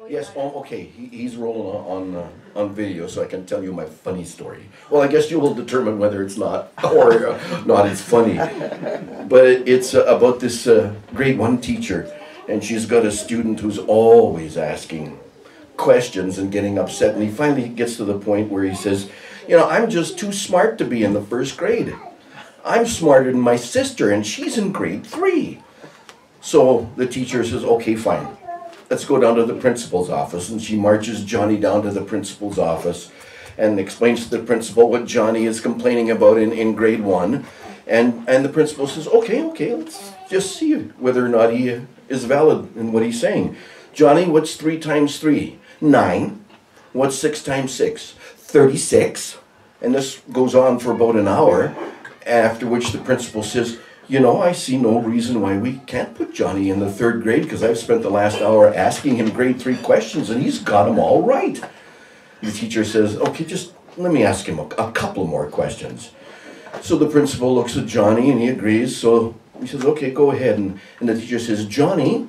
Yes, oh, okay, he's rolling on video, so I can tell you my funny story. Well, I guess you will determine whether it's not, or not it's funny. But it's about this grade 1 teacher, and she's got a student who's always asking questions and getting upset, and he finally gets to the point where he says, you know, I'm just too smart to be in the first grade. I'm smarter than my sister, and she's in grade 3. So the teacher says, okay, fine. Let's go down to the principal's office. And she marches Johnny down to the principal's office and explains to the principal what Johnny is complaining about in grade 1. And the principal says, okay, let's just see whether or not he is valid in what he's saying. Johnny, what's 3 times 3? 9. What's 6 times 6? 36. And this goes on for about an hour, after which the principal says, you know, I see no reason why we can't put Johnny in the 3rd grade, because I've spent the last hour asking him grade 3 questions and he's got them all right. The teacher says, okay, just let me ask him a couple more questions. So the principal looks at Johnny and he agrees. So he says, okay, go ahead. And the teacher says, Johnny,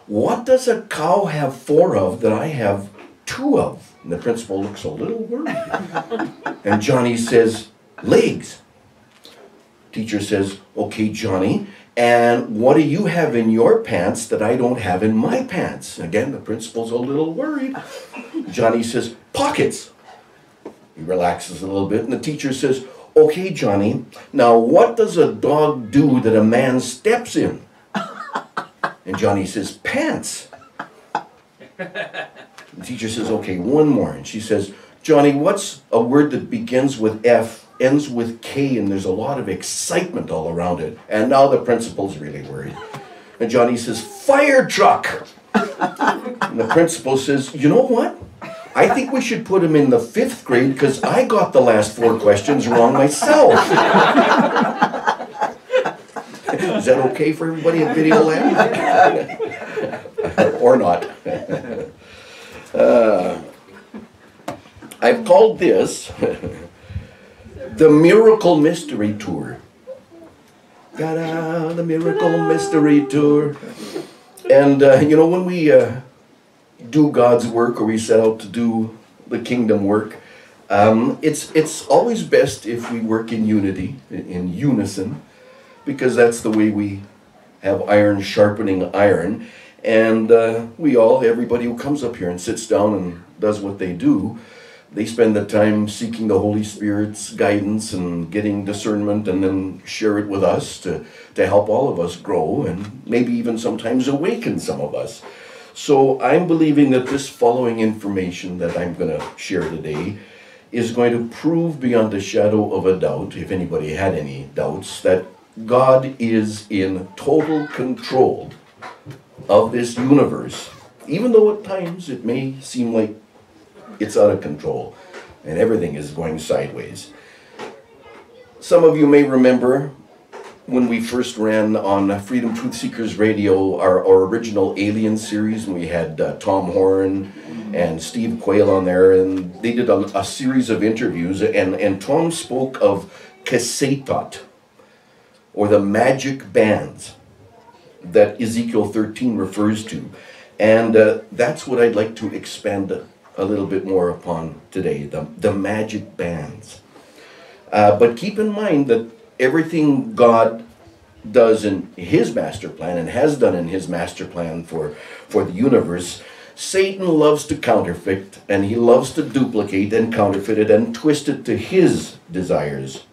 what does a cow have 4 of that I have 2 of? And the principal looks a little worried. And Johnny says, legs. Teacher says, okay, Johnny, and what do you have in your pants that I don't have in my pants? Again, the principal's a little worried. Johnny says, pockets. He relaxes a little bit, and the teacher says, okay, Johnny, now what does a dog do that a man steps in? And Johnny says, pants. The teacher says, okay, one more. And she says, Johnny, what's a word that begins with F, ends with K, and there's a lot of excitement all around it? And now the principal's really worried. And Johnny says, fire truck. And the principal says, you know what? I think we should put him in the 5th grade because I got the last 4 questions wrong myself. Is that okay for everybody in video land? Or not? I've called this the Miracle Mystery Tour. Ta-da, the Miracle Mystery Tour. And, you know, when we do God's work, or we set out to do the kingdom work, it's always best if we work in unity, in unison, because that's the way we have iron sharpening iron. And everybody who comes up here and sits down and does what they do, they spend the time seeking the Holy Spirit's guidance and getting discernment, and then share it with us to help all of us grow and maybe even sometimes awaken some of us. So I'm believing that this following information that I'm going to share today is going to prove beyond a shadow of a doubt, if anybody had any doubts, that God is in total control of this universe, even though at times it may seem like it's out of control and everything is going sideways. Some of you may remember when we first ran on Freedom Truth Seekers Radio, our original Alien series, and we had Tom Horn and Steve Quayle on there, and they did a series of interviews, and Tom spoke of Kesetot, or the magic bands that Ezekiel 13 refers to. And that's what I'd like to expand a little bit more upon today, the magic bands. But keep in mind that everything God does in his master plan, and has done in his master plan for the universe, Satan loves to counterfeit, and he loves to duplicate and counterfeit it and twist it to his desires.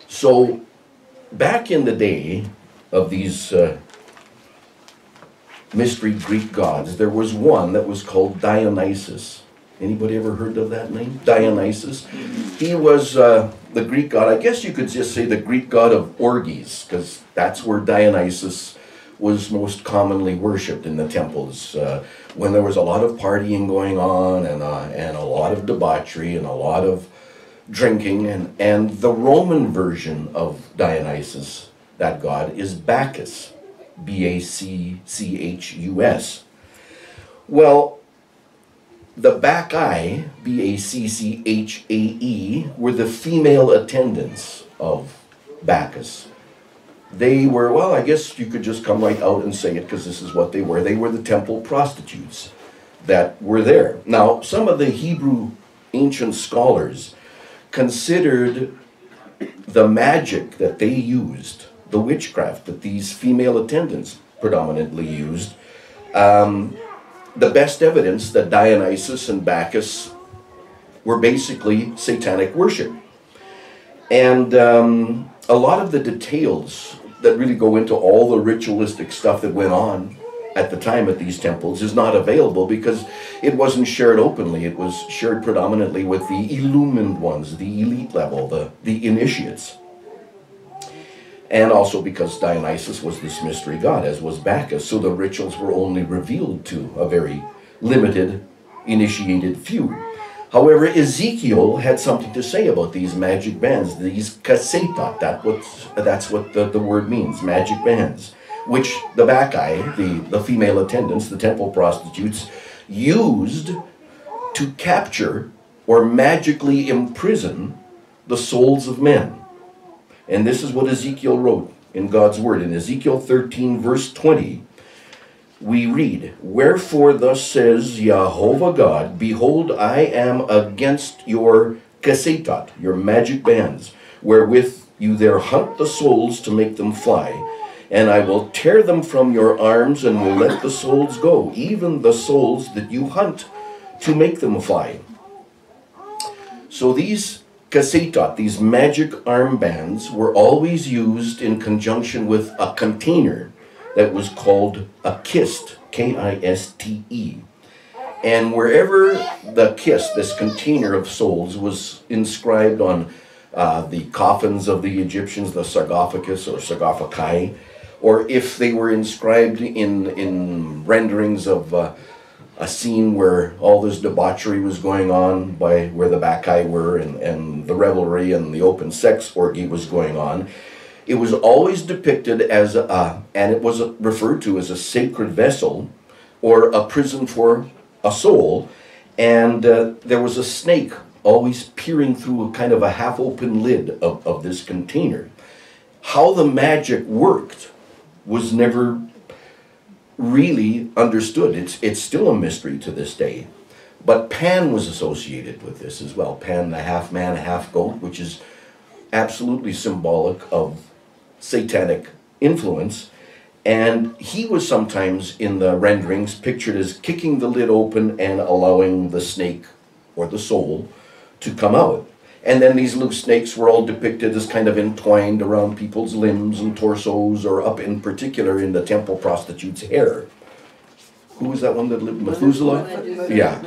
So back in the day of these mystery Greek gods, there was one that was called Dionysus. Anybody ever heard of that name? Dionysus. He was the Greek god, I guess you could just say the Greek god of orgies, because that's where Dionysus was most commonly worshipped, in the temples, when there was a lot of partying going on, and a lot of debauchery and a lot of drinking. And the Roman version of Dionysus, that god, is Bacchus. B-A-C-C-H-U-S. Well, the Bacchae, B-A-C-C-H-A-E, were the female attendants of Bacchus. They were, well, I guess you could just come right out and say it, because this is what they were. They were the temple prostitutes. that were there. Now, some of the Hebrew ancient scholars considered the magic that they used, the witchcraft that these female attendants predominantly used, the best evidence that Dionysus and Bacchus were basically satanic worship. And a lot of the details that really go into all the ritualistic stuff that went on at the time at these temples is not available because it wasn't shared openly. It was shared predominantly with the illumined ones, the elite level, the initiates. And also because Dionysus was this mystery god, as was Bacchus, so the rituals were only revealed to a very limited, initiated few. However, Ezekiel had something to say about these magic bands, these kasetat, that's what the word means, magic bands, which the Bacchae, the female attendants, the temple prostitutes, used to capture or magically imprison the souls of men. And this is what Ezekiel wrote in God's word. In Ezekiel 13, verse 20, we read, "Wherefore thus says Jehovah God, behold, I am against your kasetat, your magic bands, wherewith you there hunt the souls to make them fly. And I will tear them from your arms and will let the souls go, even the souls that you hunt to make them fly." So these kasetat, these magic armbands, were always used in conjunction with a container that was called a kist, K-I-S-T-E. And wherever the kist, this container of souls, was inscribed on the coffins of the Egyptians, the sarcophagus or sarcophagi, or if they were inscribed in renderings of a scene where all this debauchery was going on by where the Bacchae were and the revelry and the open sex orgy was going on, it was always depicted as and it was referred to as a sacred vessel or a prison for a soul, and there was a snake always peering through a kind of a half-open lid of this container. How the magic worked was never really understood. It's still a mystery to this day. But Pan was associated with this as well. Pan, the half man, half goat, which is absolutely symbolic of satanic influence. And he was sometimes in the renderings pictured as kicking the lid open and allowing the snake or the soul to come out. And then these loose snakes were all depicted as kind of entwined around people's limbs and torsos, or up in particular in the temple prostitute's hair. Who was that one that lived? Methuselah? Yeah.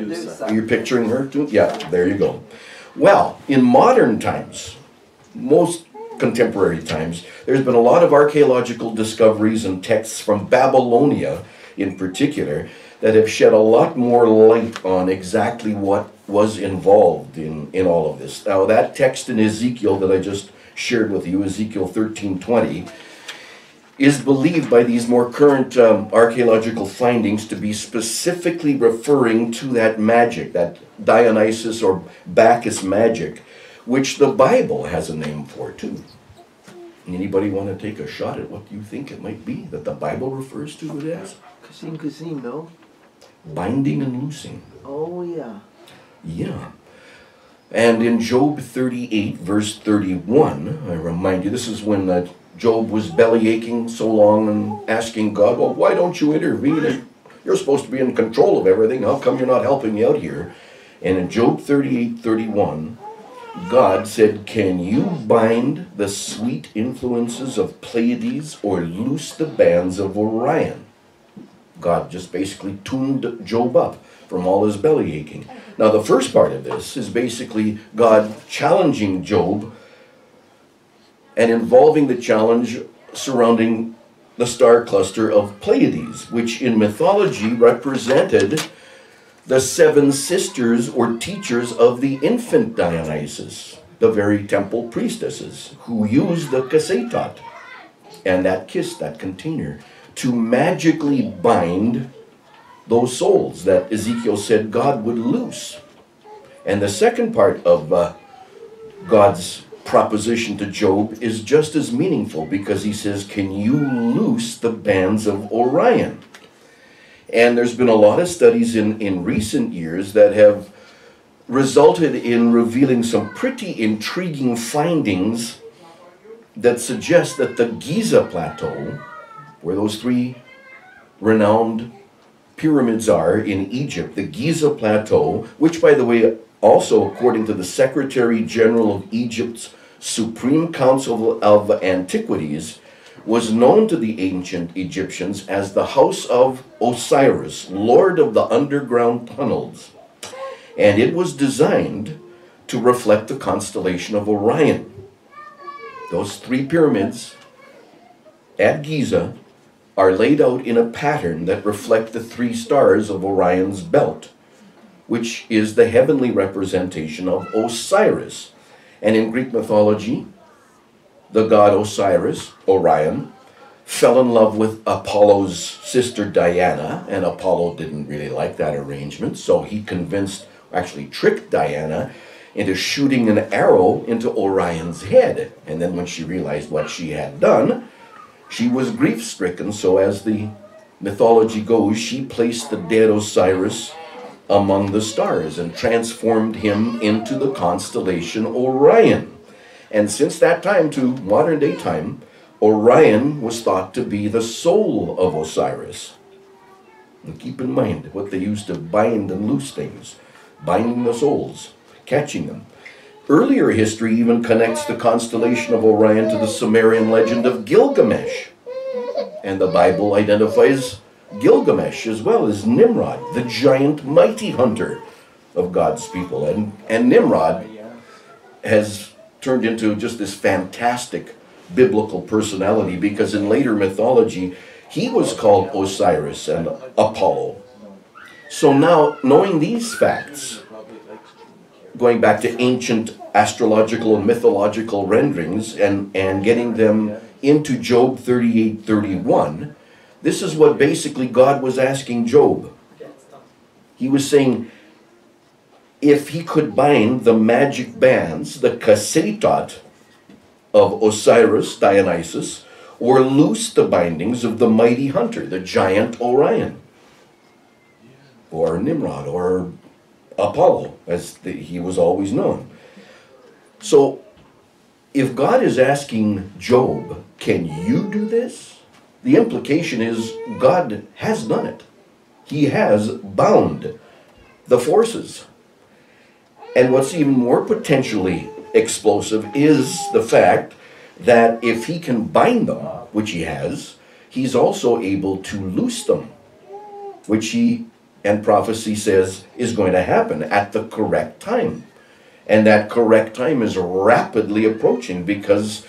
You're picturing her too? Yeah, there you go. Well, in modern times, most contemporary times, there's been a lot of archaeological discoveries and texts from Babylonia in particular that have shed a lot more light on exactly what was involved in all of this. Now, that text in Ezekiel that I just shared with you, Ezekiel 13:20, is believed by these more current archaeological findings to be specifically referring to that magic, that Dionysus or Bacchus magic, which the Bible has a name for too. Anybody want to take a shot at what you think it might be that the Bible refers to it as? Kasim, no? Binding and loosing. Oh, yeah. Yeah. And in Job 38, verse 31, I remind you, this is when Job was bellyaching so long and asking God, well, why don't you intervene? You're supposed to be in control of everything. How come you're not helping me out here? And in Job 38:31, God said, can you bind the sweet influences of Pleiades or loose the bands of Orion? God just basically tuned Job up from all his bellyaching. Now, the first part of this is basically God challenging Job and involving the challenge surrounding the star cluster of Pleiades, which in mythology represented the seven sisters or teachers of the infant Dionysus, the very temple priestesses, who used the kasetat and that kiss, that container, to magically bind those souls that Ezekiel said God would loose. And the second part of God's proposition to Job is just as meaningful, because he says, can you loose the bands of Orion? And there's been a lot of studies in recent years that have resulted in revealing some pretty intriguing findings that suggest that the Giza Plateau, where those three renowned pyramids are in Egypt, the Giza Plateau, which, by the way, also according to the Secretary General of Egypt's Supreme Council of Antiquities, was known to the ancient Egyptians as the House of Osiris, Lord of the Underground Tunnels. And it was designed to reflect the constellation of Orion. Those three pyramids at Giza are laid out in a pattern that reflect the three stars of Orion's belt, which is the heavenly representation of Osiris. And in Greek mythology, the god Osiris, Orion, fell in love with Apollo's sister Diana, and Apollo didn't really like that arrangement, so he actually tricked Diana into shooting an arrow into Orion's head. And then when she realized what she had done, she was grief-stricken, so as the mythology goes, she placed the dead Osiris among the stars and transformed him into the constellation Orion. And since that time to modern day time, Orion was thought to be the soul of Osiris. And keep in mind what they used to bind and loose things, binding the souls, catching them. Earlier history even connects the constellation of Orion to the Sumerian legend of Gilgamesh. And the Bible identifies Gilgamesh as well as Nimrod, the giant mighty hunter of God's people. And Nimrod has turned into just this fantastic biblical personality, because in later mythology he was called Osiris and Apollo. So now, knowing these facts, going back to ancient astrological and mythological renderings and getting them into Job 38:31, this is what basically God was asking Job. He was saying, if he could bind the magic bands, the Kaseitot of Osiris, Dionysus, or loose the bindings of the mighty hunter, the giant Orion, or Nimrod, or Apollo, as he was always known. So, if God is asking Job, can you do this? The implication is God has done it. He has bound the forces. And what's even more potentially explosive is the fact that if he can bind them, which he has, he's also able to loose them, which he and prophecy says is going to happen at the correct time. And that correct time is rapidly approaching because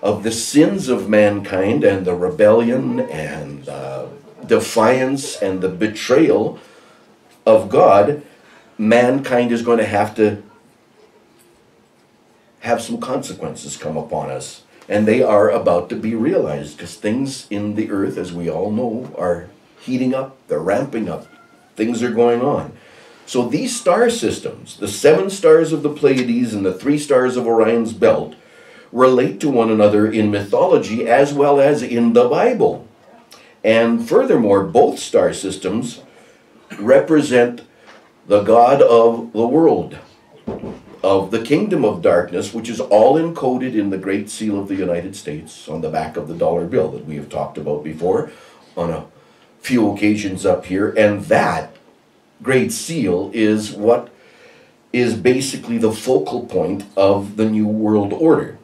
of the sins of mankind and the rebellion and defiance and the betrayal of God. Mankind is going to have some consequences come upon us. And they are about to be realized, because things in the earth, as we all know, are heating up, they're ramping up. Things are going on. So these star systems, the 7 stars of the Pleiades and the 3 stars of Orion's belt, relate to one another in mythology as well as in the Bible. And furthermore, both star systems represent the God of the world, of the kingdom of darkness, which is all encoded in the Great Seal of the United States on the back of the dollar bill that we have talked about before on a few occasions up here. And that Great Seal is what is basically the focal point of the New World Order.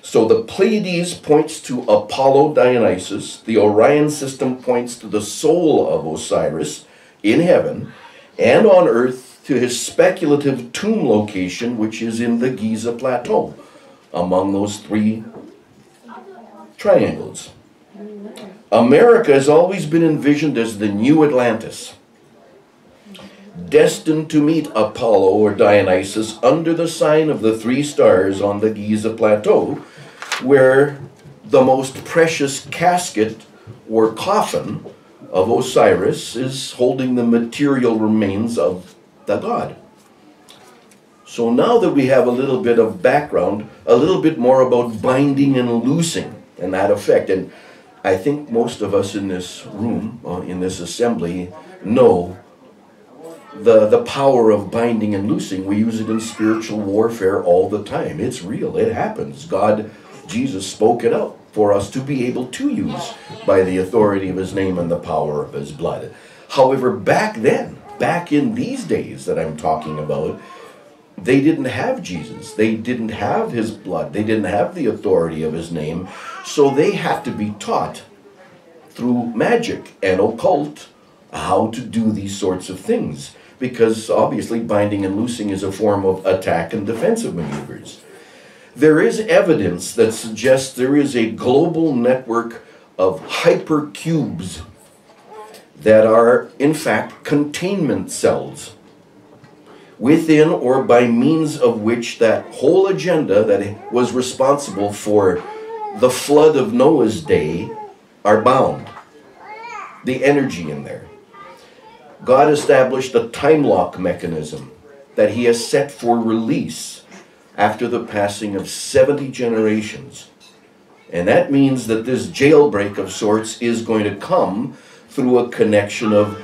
So the Pleiades points to Apollo Dionysus, the Orion system points to the soul of Osiris in heaven, and on earth to his speculative tomb location, which is in the Giza Plateau, among those 3 triangles. America has always been envisioned as the new Atlantis, destined to meet Apollo or Dionysus under the sign of the 3 stars on the Giza Plateau, where the most precious casket or coffin of Osiris is holding the material remains of the god. So now that we have a little bit of background, a little bit more about binding and loosing and that effect. And I think most of us in this room, in this assembly, know the power of binding and loosing. We use it in spiritual warfare all the time. It's real. It happens. Jesus spoke it out for us to be able to use by the authority of his name and the power of his blood. However, back then, back in these days that I'm talking about, they didn't have Jesus. They didn't have his blood. They didn't have the authority of his name. So they had to be taught through magic and occult how to do these sorts of things. Because obviously binding and loosing is a form of attack and defensive maneuvers. There is evidence that suggests there is a global network of hypercubes that are in fact containment cells, within or by means of which that whole agenda that was responsible for the flood of Noah's day are bound. The energy in there. God established a time lock mechanism that he has set for release after the passing of 70 generations. And that means that this jailbreak of sorts is going to come through a connection of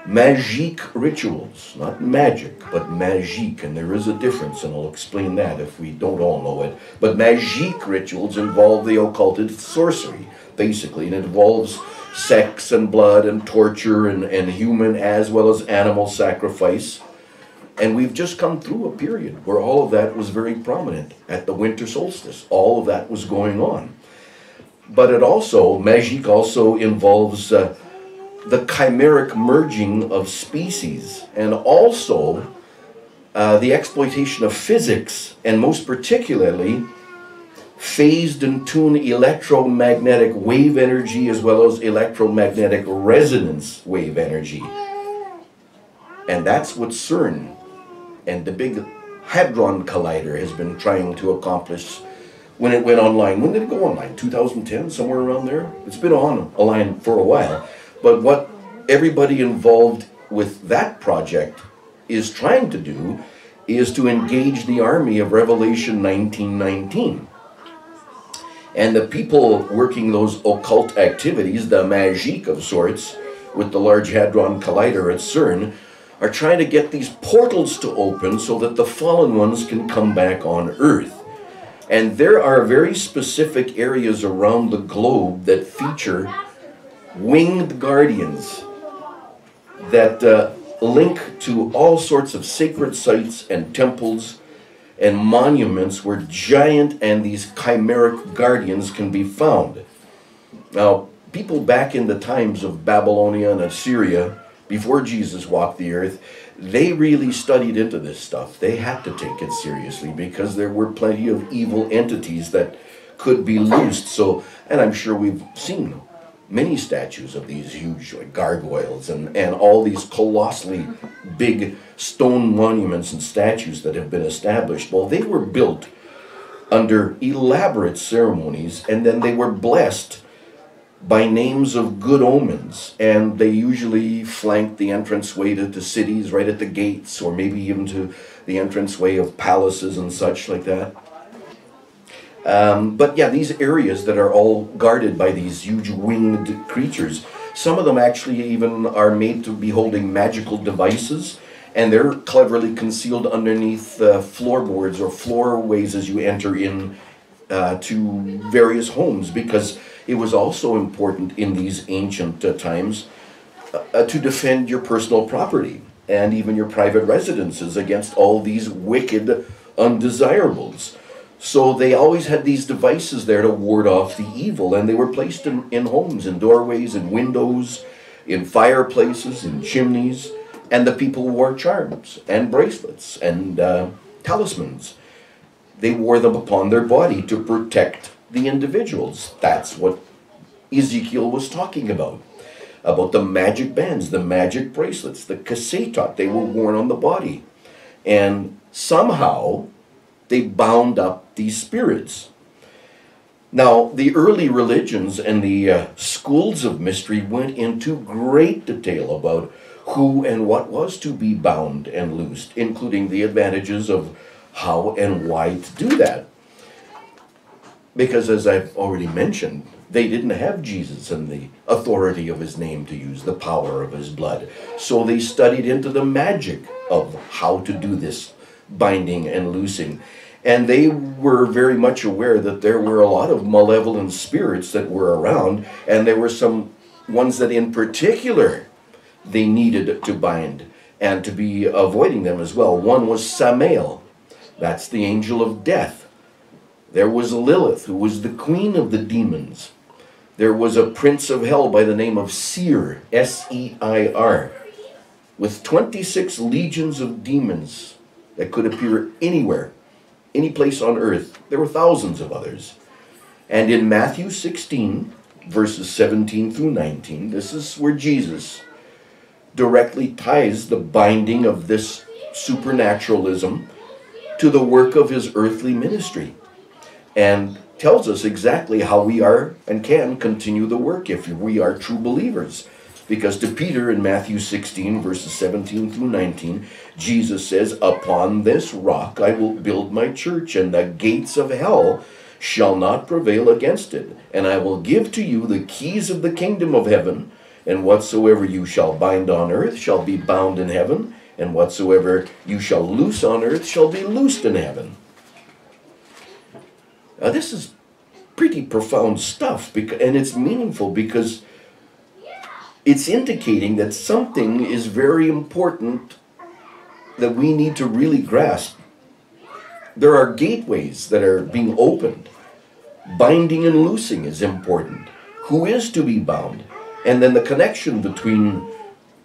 magique rituals. Not magic, but magique. And there is a difference, and I'll explain that if we don't all know it. But magique rituals involve the occulted sorcery, basically. And it involves sex and blood and torture and human as well as animal sacrifice. And we've just come through a period where all of that was very prominent. At the winter solstice, all of that was going on. But it also, magique also involves the chimeric merging of species, and also the exploitation of physics, and most particularly phased and tuned electromagnetic wave energy as well as electromagnetic resonance wave energy. And that's what CERN and the Big Hadron Collider has been trying to accomplish when it went online. When did it go online? 2010, somewhere around there? It's been online for a while. But what everybody involved with that project is trying to do is to engage the army of Revelation 19:19. And the people working those occult activities, the magique of sorts, with the Large Hadron Collider at CERN, are trying to get these portals to open so that the fallen ones can come back on Earth. And there are very specific areas around the globe that feature winged guardians that link to all sorts of sacred sites and temples and monuments where giant and these chimeric guardians can be found. Now, people back in the times of Babylonia and Assyria, before Jesus walked the earth, they really studied into this stuff. They had to take it seriously because there were plenty of evil entities that could be loosed. So, and I'm sure we've seen many statues of these huge gargoyles and all these colossally big stone monuments and statues that have been established. Well, they were built under elaborate ceremonies, and then they were blessed by names of good omens, and they usually flanked the entranceway to cities right at the gates, or maybe even to the entranceway of palaces and such like that. But yeah, these areas that are all guarded by these huge winged creatures, some of them actually even are made to be holding magical devices, and they're cleverly concealed underneath floorboards or floorways as you enter in to various homes, because it was also important in these ancient times to defend your personal property and even your private residences against all these wicked undesirables. So they always had these devices there to ward off the evil, and they were placed in homes, in doorways, in windows, in fireplaces, in chimneys, and the people wore charms and bracelets and talismans. They wore them upon their body to protect the individuals. That's what Ezekiel was talking about the magic bands, the magic bracelets, the casetot. They were worn on the body. And somehow they bound up these spirits. Now, the early religions and the schools of mystery went into great detail about who and what was to be bound and loosed, including the advantages of how and why to do that. Because as I've already mentioned, They didn't have Jesus and the authority of his name to use, the power of his blood. So they studied into the magic of how to do this binding and loosing. And they were very much aware that there were a lot of malevolent spirits that were around, and there were some ones that in particular they needed to bind and to be avoiding them as well. One was Samael. That's the angel of death. There was Lilith, who was the queen of the demons. There was a prince of hell by the name of Seir, S-E-I-R, with 26 legions of demons that could appear anywhere, any place on earth. There were thousands of others. And in Matthew 16, verses 17 through 19, this is where Jesus directly ties the binding of this supernaturalism to the work of his earthly ministry, and tells us exactly how we are and can continue the work if we are true believers. Because to Peter in Matthew 16, verses 17 through 19, Jesus says, "Upon this rock I will build my church, and the gates of hell shall not prevail against it. And I will give to you the keys of the kingdom of heaven, and whatsoever you shall bind on earth shall be bound in heaven, and whatsoever you shall loose on earth shall be loosed in heaven." Now this is pretty profound stuff, and it's meaningful because it's indicating that something is very important that we need to really grasp. There are gateways that are being opened. Binding and loosing is important. Who is to be bound? And then the connection between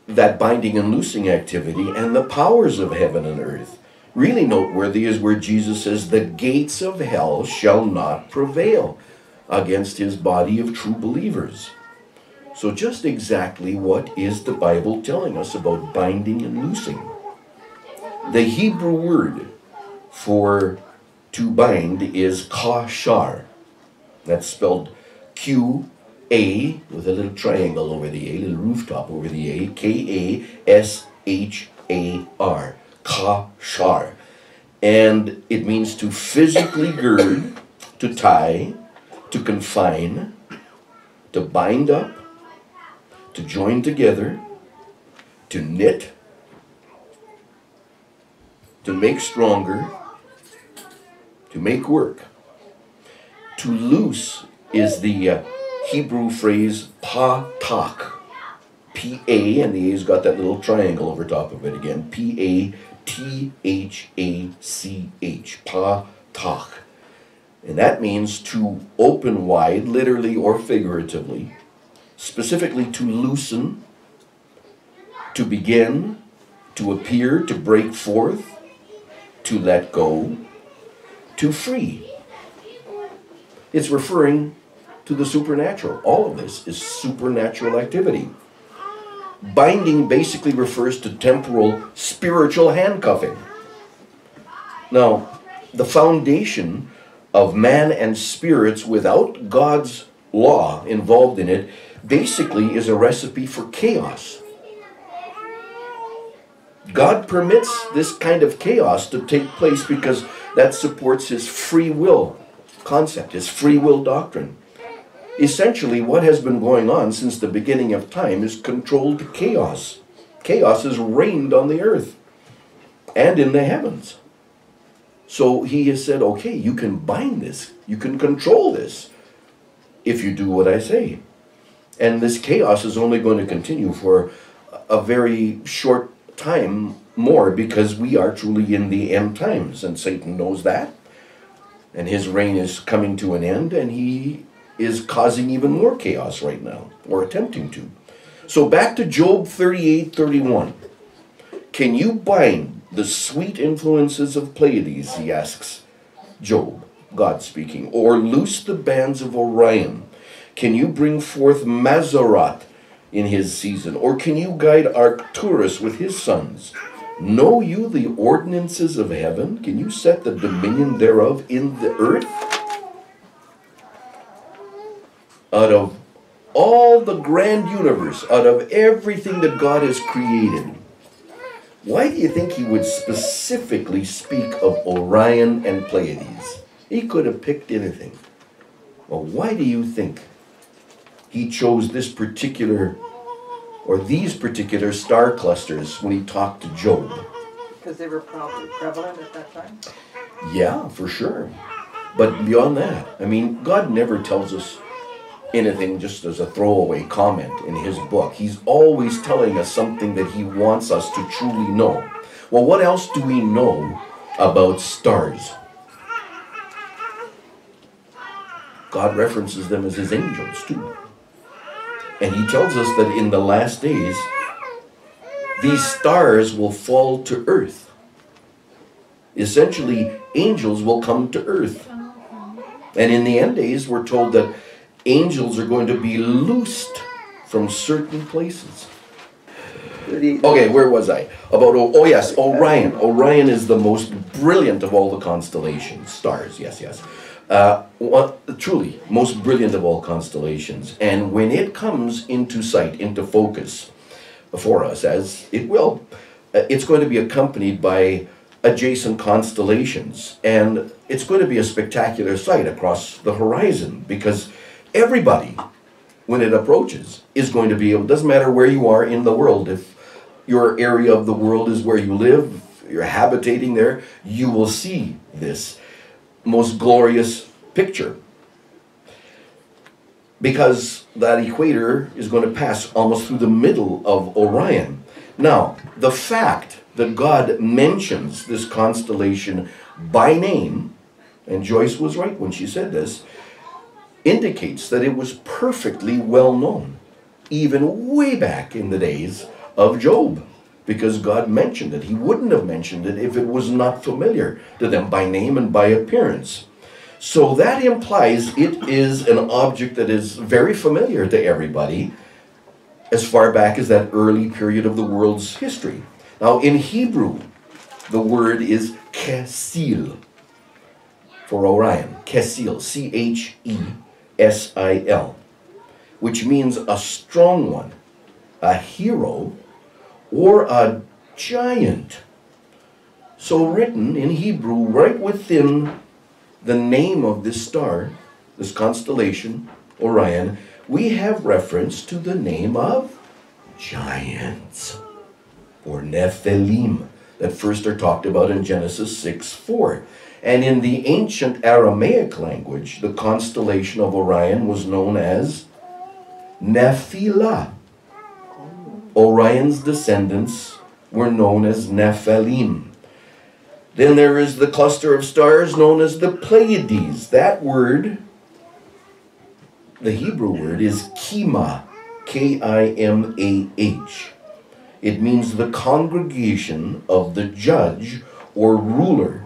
that binding and loosing activity and the powers of heaven and earth. Really noteworthy is where Jesus says, "The gates of hell shall not prevail against his body of true believers." So just exactly what is the Bible telling us about binding and loosing? The Hebrew word for to bind is kashar. That's spelled Q-A with a little triangle over the A, little rooftop over the A, K-A-S-H-A-R. Kashar. And it means to physically gird, to tie, to confine, to bind up, to join together, to knit, to make stronger, to make work. To loose is the Hebrew phrase patak. P-A, and the A's got that little triangle over top of it again. P-A-T-H-A-C-H. Patak. And that means to open wide, literally or figuratively. Specifically to loosen, to begin, to appear, to break forth, to let go, to free. It's referring to the supernatural. All of this is supernatural activity. Binding basically refers to temporal spiritual handcuffing. Now, the foundation of man and spirits without God's law involved in it basically is a recipe for chaos. God permits this kind of chaos to take place because that supports his free will concept, his free will doctrine. Essentially, what has been going on since the beginning of time is controlled chaos. Chaos has reigned on the earth and in the heavens. So he has said, okay, you can bind this, you can control this if you do what I say. And this chaos is only going to continue for a very short time more because we are truly in the end times, and Satan knows that. And his reign is coming to an end, and he is causing even more chaos right now, or attempting to. So back to Job 38:31. Can you bind the sweet influences of Pleiades, he asks Job, God speaking, or loose the bands of Orion? Can you bring forth Mazzaroth in his season, or can you guide Arcturus with his sons? Know you the ordinances of heaven? Can you set the dominion thereof in the earth? Out of all the grand universe, out of everything that God has created, why do you think he would specifically speak of Orion and Pleiades? He could have picked anything. Well, why do you think he chose this particular, or these particular star clusters when he talked to Job. Because they were probably prevalent at that time? Yeah, for sure. But beyond that, I mean, God never tells us anything just as a throwaway comment in his book. He's always telling us something that he wants us to truly know. Well, what else do we know about stars? God references them as his angels too. And he tells us that in the last days, these stars will fall to earth. Essentially, angels will come to earth. And in the end days, we're told that angels are going to be loosed from certain places. Okay, where was I? About, oh yes, Orion. Orion is the most brilliant of all the constellations. Stars, yes. Truly, most brilliant of all constellations. And when it comes into sight, into focus for us, as it will, it's going to be accompanied by adjacent constellations. And it's going to be a spectacular sight across the horizon, because everybody, when it approaches, is going to be able, doesn't matter where you are in the world, if your area of the world is where you live, you're habitating there, you will see this most glorious picture. Because that equator is going to pass almost through the middle of Orion. Now, the fact that God mentions this constellation by name, and Joyce was right when she said this, indicates that it was perfectly well known, even way back in the days of Job, because God mentioned it. He wouldn't have mentioned it if it was not familiar to them by name and by appearance. So that implies it is an object that is very familiar to everybody as far back as that early period of the world's history. Now in Hebrew, the word is Kesil for Orion. Kesil, C-H-E-S-I-L, which means a strong one, a hero, or a giant. So written in Hebrew right within the name of this star, this constellation, Orion, we have reference to the name of giants, or Nephilim, that first are talked about in Genesis 6:4. And in the ancient Aramaic language, the constellation of Orion was known as Nephilah. Orion's descendants were known as Nephilim. Then there is the cluster of stars known as the Pleiades. That word, the Hebrew word, is Kimah, K-I-M-A-H. It means the congregation of the judge or ruler,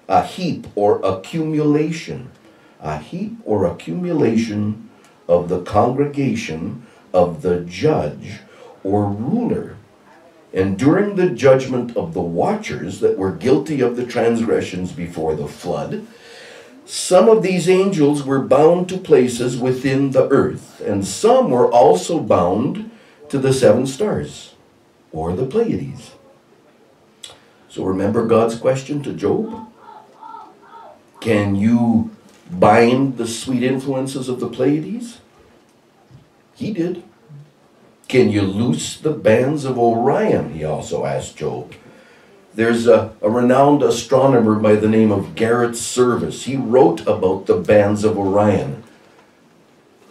a heap or accumulation, a heap or accumulation of the congregation of the judge or ruler. And during the judgment of the watchers that were guilty of the transgressions before the flood, some of these angels were bound to places within the earth, and some were also bound to the seven stars, or the Pleiades. So remember God's question to Job? Can you bind the sweet influences of the Pleiades? He did. Can you loose the bands of Orion? He also asked Job. There's a renowned astronomer by the name of Garrett Serviss. He wrote about the bands of Orion,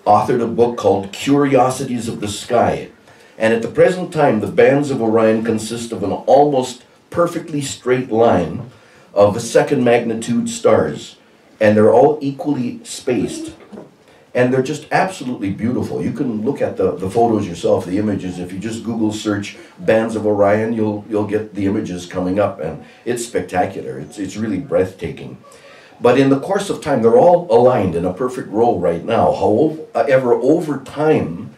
authored a book called Curiosities of the Sky. And at the present time, the bands of Orion consist of an almost perfectly straight line of second magnitude stars. And they're all equally spaced. And they're just absolutely beautiful. You can look at the photos yourself, the images. If you just Google search bands of Orion, you'll get the images coming up, and it's spectacular. It's really breathtaking. But in the course of time, they're all aligned in a perfect row right now. However, over time,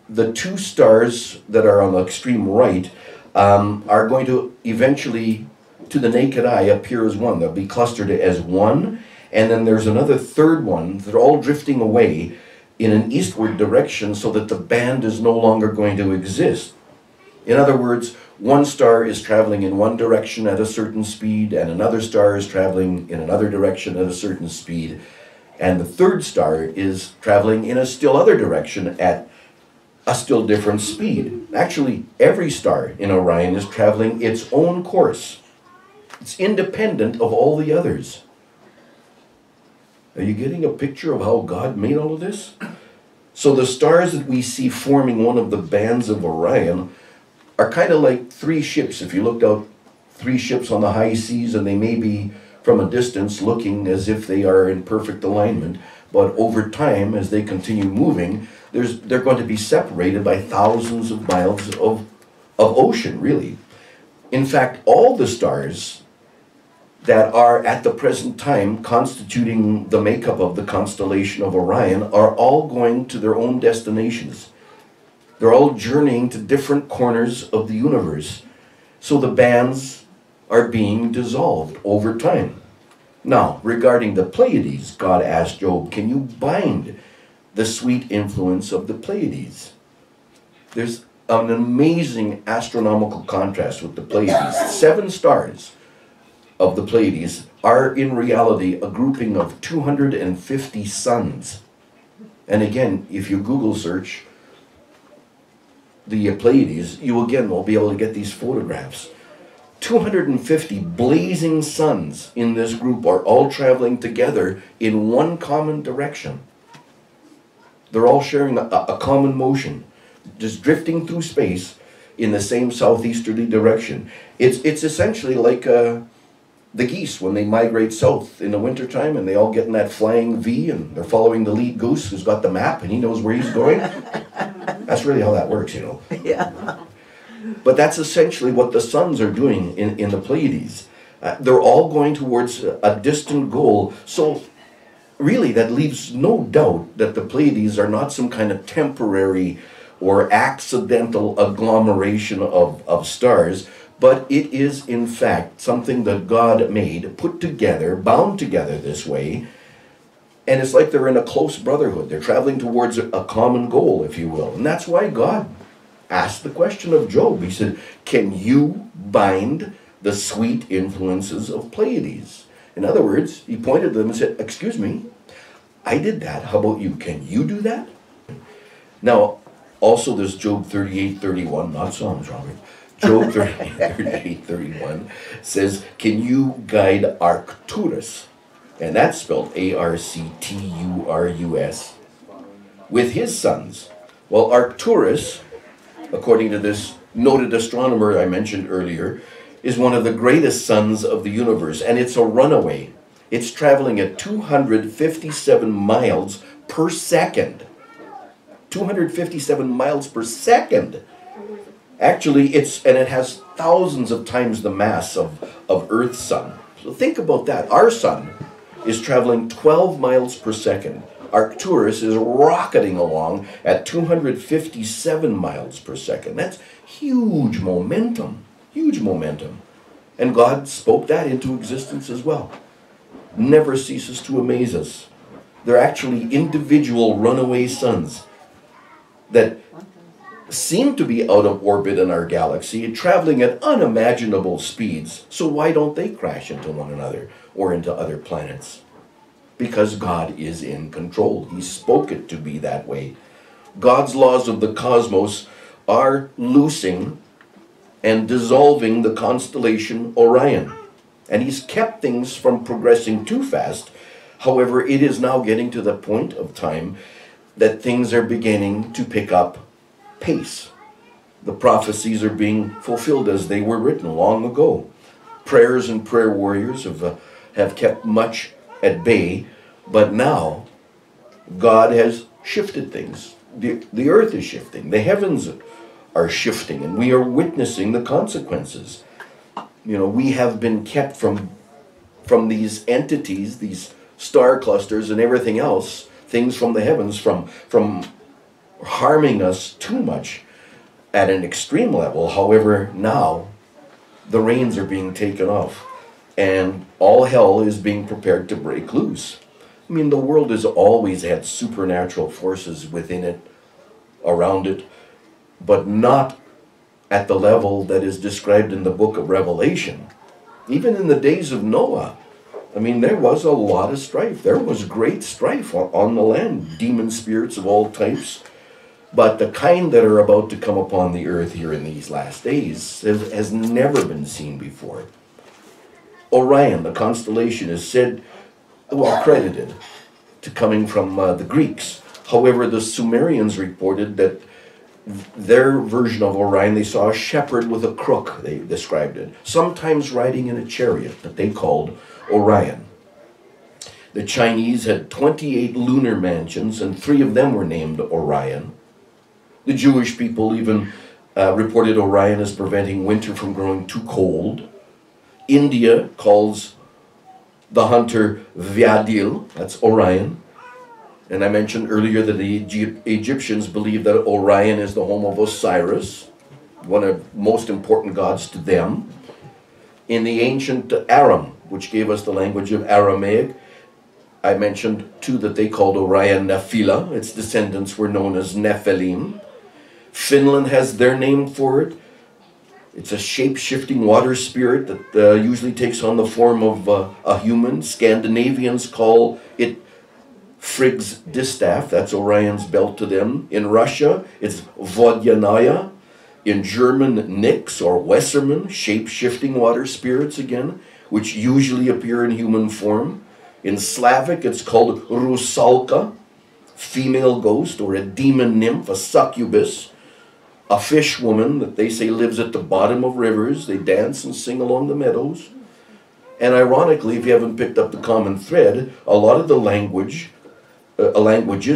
the two stars that are on the extreme right are going to eventually, to the naked eye, appear as one. They'll be clustered as one. And then there's another third one. They're all drifting away in an eastward direction so that the band is no longer going to exist. In other words, one star is traveling in one direction at a certain speed, and another star is traveling in another direction at a certain speed. And the third star is traveling in a still other direction at a still different speed. Actually, every star in Orion is traveling its own course. It's independent of all the others. Are you getting a picture of how God made all of this? So the stars that we see forming one of the bands of Orion are kind of like three ships. If you looked out three ships on the high seas, and they may be from a distance looking as if they are in perfect alignment, but over time, as they continue moving, they're going to be separated by thousands of miles of ocean, really. In fact, all the stars that are at the present time constituting the makeup of the constellation of Orion are all going to their own destinations. They're all journeying to different corners of the universe. So the bands are being dissolved over time. Now, regarding the Pleiades, God asked Job, can you bind the sweet influence of the Pleiades? There's an amazing astronomical contrast with the Pleiades. 7 stars of the Pleiades are in reality a grouping of 250 suns. And again, if you Google search the Pleiades, you again will be able to get these photographs. 250 blazing suns in this group are all traveling together in one common direction. They're all sharing a common motion, just drifting through space in the same southeasterly direction. It's essentially like the geese when they migrate south in the wintertime, and they all get in that flying V, and they're following the lead goose who's got the map and he knows where he's going. That's really how that works, you know. Yeah. But that's essentially what the suns are doing in the Pleiades. They're all going towards a distant goal. So really that leaves no doubt that the Pleiades are not some kind of temporary or accidental agglomeration of stars, but it is in fact something that God made, put together, bound together this way. And it's like they're in a close brotherhood. They're traveling towards a common goal, if you will. And that's why God asked the question of Job. He said, can you bind the sweet influences of Pleiades? In other words, he pointed to them and said, excuse me, I did that. How about you? Can you do that? Now, also there's Job 38:31, not Psalms, Robert. Job 38:31 says, can you guide Arcturus? And that's spelled Arcturus, with his sons. Well, Arcturus, according to this noted astronomer I mentioned earlier, is one of the greatest suns of the universe, and it's a runaway. It's traveling at 257 miles per second. 257 miles per second. Actually, it has thousands of times the mass of Earth's sun. So think about that. Our sun is traveling 12 miles per second. Arcturus is rocketing along at 257 miles per second. That's huge momentum. Huge momentum. And God spoke that into existence as well. Never ceases to amaze us. They're actually individual runaway suns that seem to be out of orbit in our galaxy, traveling at unimaginable speeds. So why don't they crash into one another or into other planets? Because God is in control. He spoke it to be that way. God's laws of the cosmos are loosing and dissolving the constellation Orion. And he's kept things from progressing too fast. However, it is now getting to the point of time that things are beginning to pick up pace. The prophecies are being fulfilled as they were written long ago. Prayers and prayer warriors have kept much at bay, but now God has shifted things. The earth is shifting. The heavens are shifting, and we are witnessing the consequences. You know, we have been kept from these entities, these star clusters and everything else, things from the heavens, from harming us too much at an extreme level. However, now the reins are being taken off and all hell is being prepared to break loose. I mean, the world has always had supernatural forces within it, around it, but not at the level that is described in the book of Revelation. Even in the days of Noah, I mean, there was a lot of strife. There was great strife on the land. Demon spirits of all types. But the kind that are about to come upon the earth here in these last days has never been seen before. Orion, the constellation, is said, well, credited to coming from the Greeks. However, the Sumerians reported that their version of Orion, they saw a shepherd with a crook, they described it, sometimes riding in a chariot that they called Orion. The Chinese had 28 lunar mansions, and 3 of them were named Orion. The Jewish people even reported Orion as preventing winter from growing too cold. India calls the hunter Vyadil, that's Orion. And I mentioned earlier that the Egyptians believed that Orion is the home of Osiris, one of the most important gods to them. In the ancient Aram, which gave us the language of Aramaic, I mentioned too that they called Orion Nephila. Its descendants were known as Nephilim. Finland has their name for it. It's a shape-shifting water spirit that usually takes on the form of a human. Scandinavians call it Frigg's distaff, that's Orion's belt to them. In Russia, it's Vodyanaya. In German, Nyx or Wessermann, shape-shifting water spirits again, which usually appear in human form. In Slavic, it's called Rusalka, female ghost, or a demon nymph, a succubus, a fish woman that they say lives at the bottom of rivers. They dance and sing along the meadows. And ironically, if you haven't picked up the common thread, a lot of the languages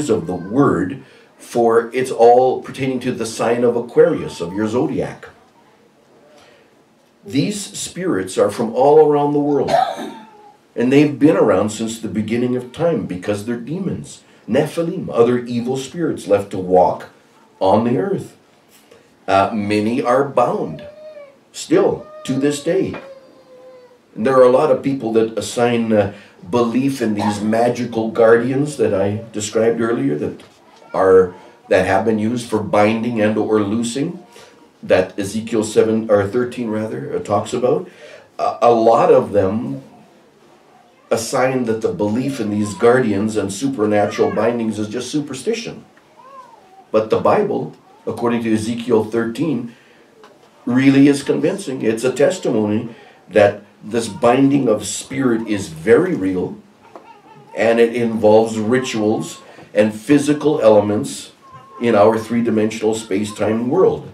of the word for it's all pertaining to the sign of Aquarius, of your zodiac. These spirits are from all around the world. And they've been around since the beginning of time because they're demons. Nephilim, other evil spirits left to walk on the earth. Many are bound still to this day. And there are a lot of people that assign belief in these magical guardians that I described earlier that have been used for binding and or loosing, that Ezekiel 13 talks about. A lot of them assign that the belief in these guardians and supernatural bindings is just superstition. But the Bible, according to Ezekiel 13, really is convincing. It's a testimony that this binding of spirit is very real, and it involves rituals and physical elements in our three-dimensional space-time world.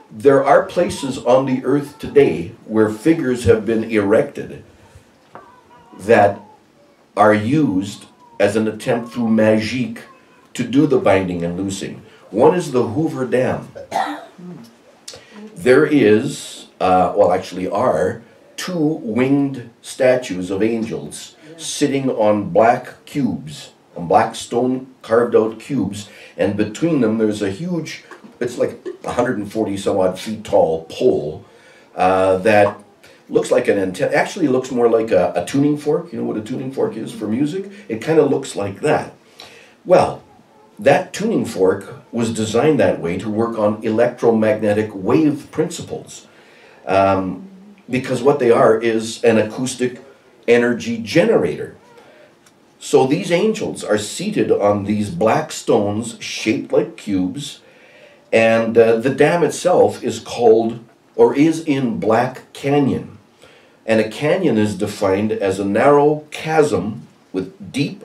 There are places on the earth today where figures have been erected that are used as an attempt through magique to do the binding and loosing. One is the Hoover Dam. There is, are 2 winged statues of angels sitting on black cubes, on black stone carved out cubes, and between them there's a huge, it's like 140 some odd feet tall pole that looks like an antenna, actually looks more like a tuning fork. You know what a tuning fork is for music? It kind of looks like that. Well, that tuning fork was designed that way to work on electromagnetic wave principles. Because what they are is an acoustic energy generator. So these angels are seated on these black stones shaped like cubes, and the dam itself is called, or is in Black Canyon. And a canyon is defined as a narrow chasm with deep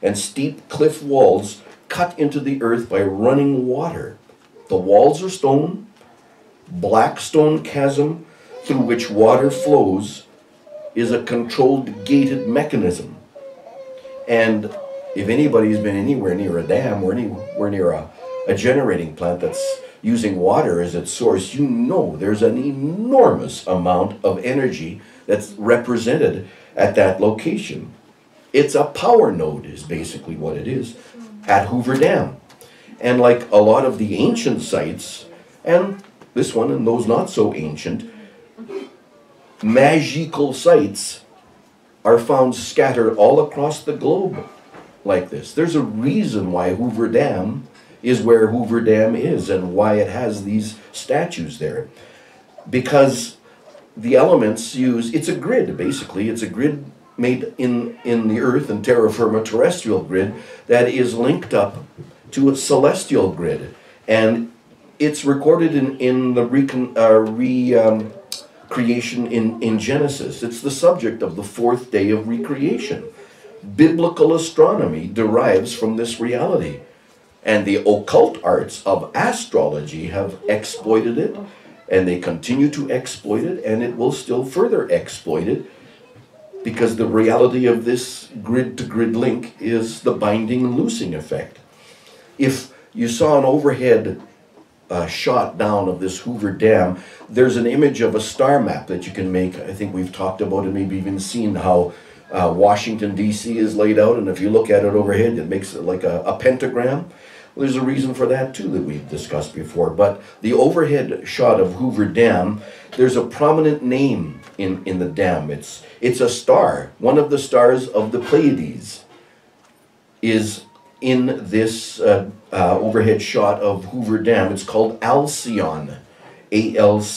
and steep cliff walls cut into the earth by running water. The walls are stone, black stone chasm through which water flows is a controlled gated mechanism. And if anybody's been anywhere near a dam or anywhere near a generating plant that's using water as its source, you know there's an enormous amount of energy that's represented at that location. It's a power node is basically what it is at Hoover Dam. And like a lot of the ancient sites, and this one and those not so ancient, magical sites are found scattered all across the globe like this. There's a reason why Hoover Dam is where Hoover Dam is and why it has these statues there. Because the elements use, it's a grid basically, it's a grid made in the earth and terra firma terrestrial grid that is linked up to a celestial grid. And it's recorded in the creation in Genesis. It's the subject of the fourth day of recreation. Biblical astronomy derives from this reality. And the occult arts of astrology have exploited it, and they continue to exploit it, and it will still further exploit it, because the reality of this grid-to-grid link is the binding and loosing effect. If you saw an overhead shot down of this Hoover Dam, there's an image of a star map that you can make. I think we've talked about and maybe even seen how Washington, D.C. is laid out, and if you look at it overhead, it makes it like a pentagram. Well, there's a reason for that too that we've discussed before. But the overhead shot of Hoover Dam, there's a prominent name in the dam. It's a star. One of the stars of the Pleiades is in this overhead shot of Hoover Dam. It's called Alcyone, A-L-C-Y-O-N-E.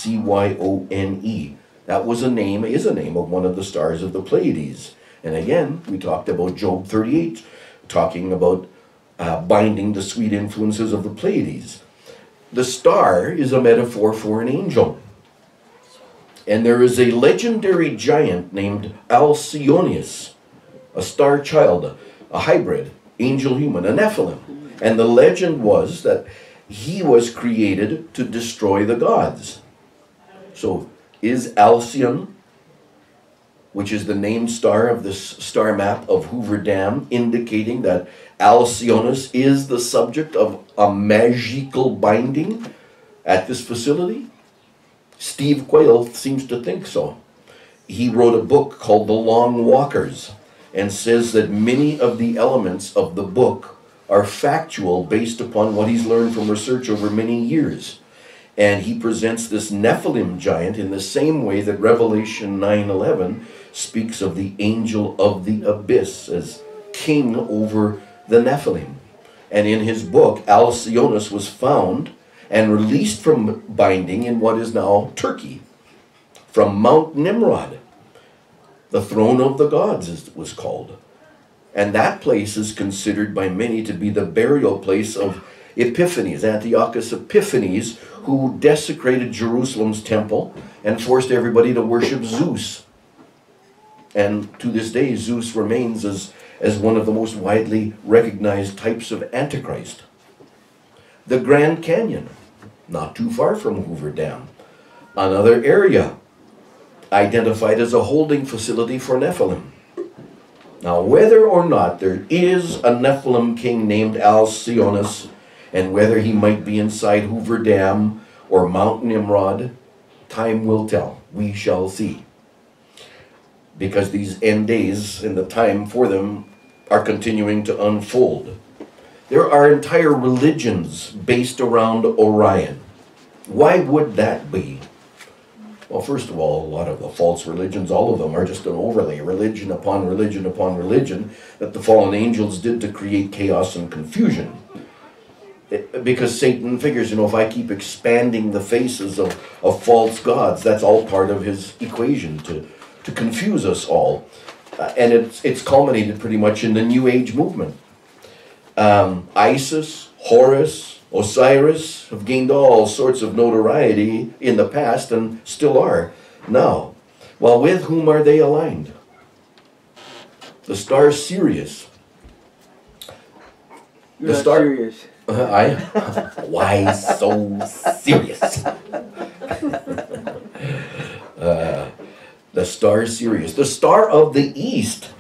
That is a name of one of the stars of the Pleiades. And again, we talked about Job 38, talking about binding the sweet influences of the Pleiades. The star is a metaphor for an angel. And there is a legendary giant named Alcyoneus, a star child, a hybrid, angel-human, a Nephilim. And the legend was that he was created to destroy the gods. So is Alcyone, which is the named star of this star map of Hoover Dam, indicating that Alcyoneus is the subject of a magical binding at this facility? Steve Quayle seems to think so. He wrote a book called The Long Walkers and says that many of the elements of the book are factual based upon what he's learned from research over many years. And he presents this Nephilim giant in the same way that Revelation 9:11 speaks of the angel of the abyss as king over the Nephilim. And in his book, Alcyoneus was found and released from binding in what is now Turkey, from Mount Nimrod. The throne of the gods it was called. And that place is considered by many to be the burial place of Epiphanes, Antiochus Epiphanes, who desecrated Jerusalem's temple and forced everybody to worship Zeus. And to this day, Zeus remains as one of the most widely recognized types of Antichrist. The Grand Canyon, not too far from Hoover Dam, another area identified as a holding facility for Nephilim. Now, whether or not there is a Nephilim king named Alcyoneus, and whether he might be inside Hoover Dam or Mount Nimrod, time will tell. We shall see. Because these end days and the time for them are continuing to unfold. There are entire religions based around Orion. Why would that be? Well, first of all, a lot of the false religions, all of them are just an overlay, religion upon religion upon religion, that the fallen angels did to create chaos and confusion. Because Satan figures, if I keep expanding the faces of false gods, that's all part of his equation to confuse us all. And it's culminated pretty much in the New Age movement. Isis, Horus, Osiris have gained all sorts of notoriety in the past and still are now. Well, with whom are they aligned? The star Sirius. You're not serious. Why so serious? The star Sirius, the star of the East.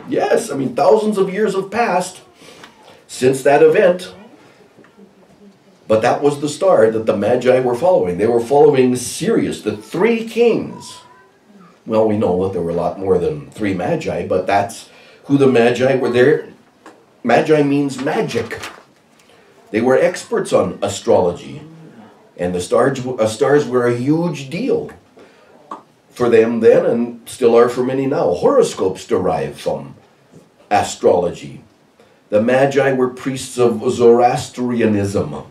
Yes, thousands of years have passed since that event. But that was the star that the Magi were following. They were following Sirius, the three kings. Well, we know that there were a lot more than three Magi, but that's who the Magi were there. Magi means magic. They were experts on astrology. And the stars were a huge deal for them then, and still are for many now. Horoscopes derive from astrology. The Magi were priests of Zoroastrianism.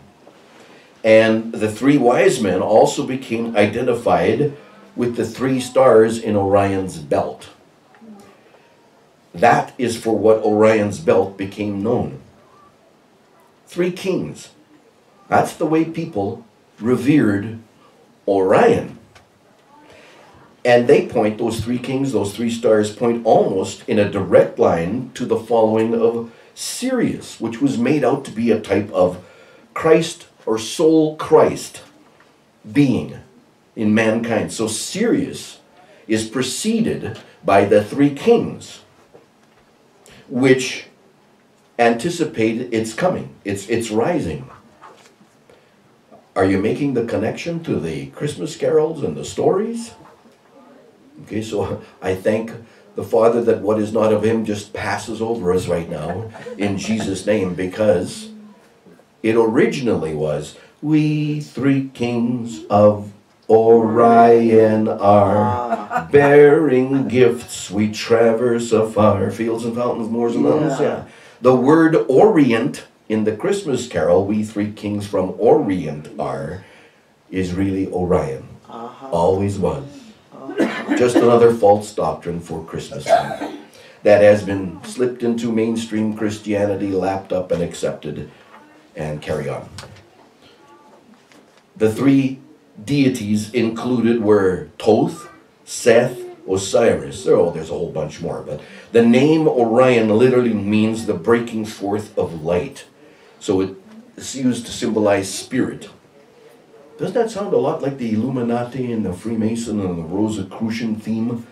And the three wise men also became identified with the three stars in Orion's belt. That is for what Orion's belt became known. 3 kings. That's the way people revered Orion. And they point, those 3 kings, those 3 stars, point almost in a direct line to the following of Sirius, which was made out to be a type of Christ or soul Christ being in mankind. So Sirius is preceded by the 3 kings, which anticipate its coming, its rising. Are you making the connection to the Christmas carols and the stories? Okay, so I thank the Father that what is not of him just passes over us right now in Jesus' name, because it originally was, we 3 kings of Orion are bearing gifts, we traverse afar, fields and fountains, moors and mountains. Yeah. The word Orient in the Christmas carol, we 3 kings from Orient are, is really Orion. Always was. Just another false doctrine for Christmas time that has been slipped into mainstream Christianity, lapped up and accepted, and carry on. The 3 deities included were Thoth, Seth, Osiris. Oh, there's a whole bunch more, but the name Orion literally means the breaking forth of light. So it's used to symbolize spirit. Doesn't that sound a lot like the Illuminati and the Freemason and the Rosicrucian theme?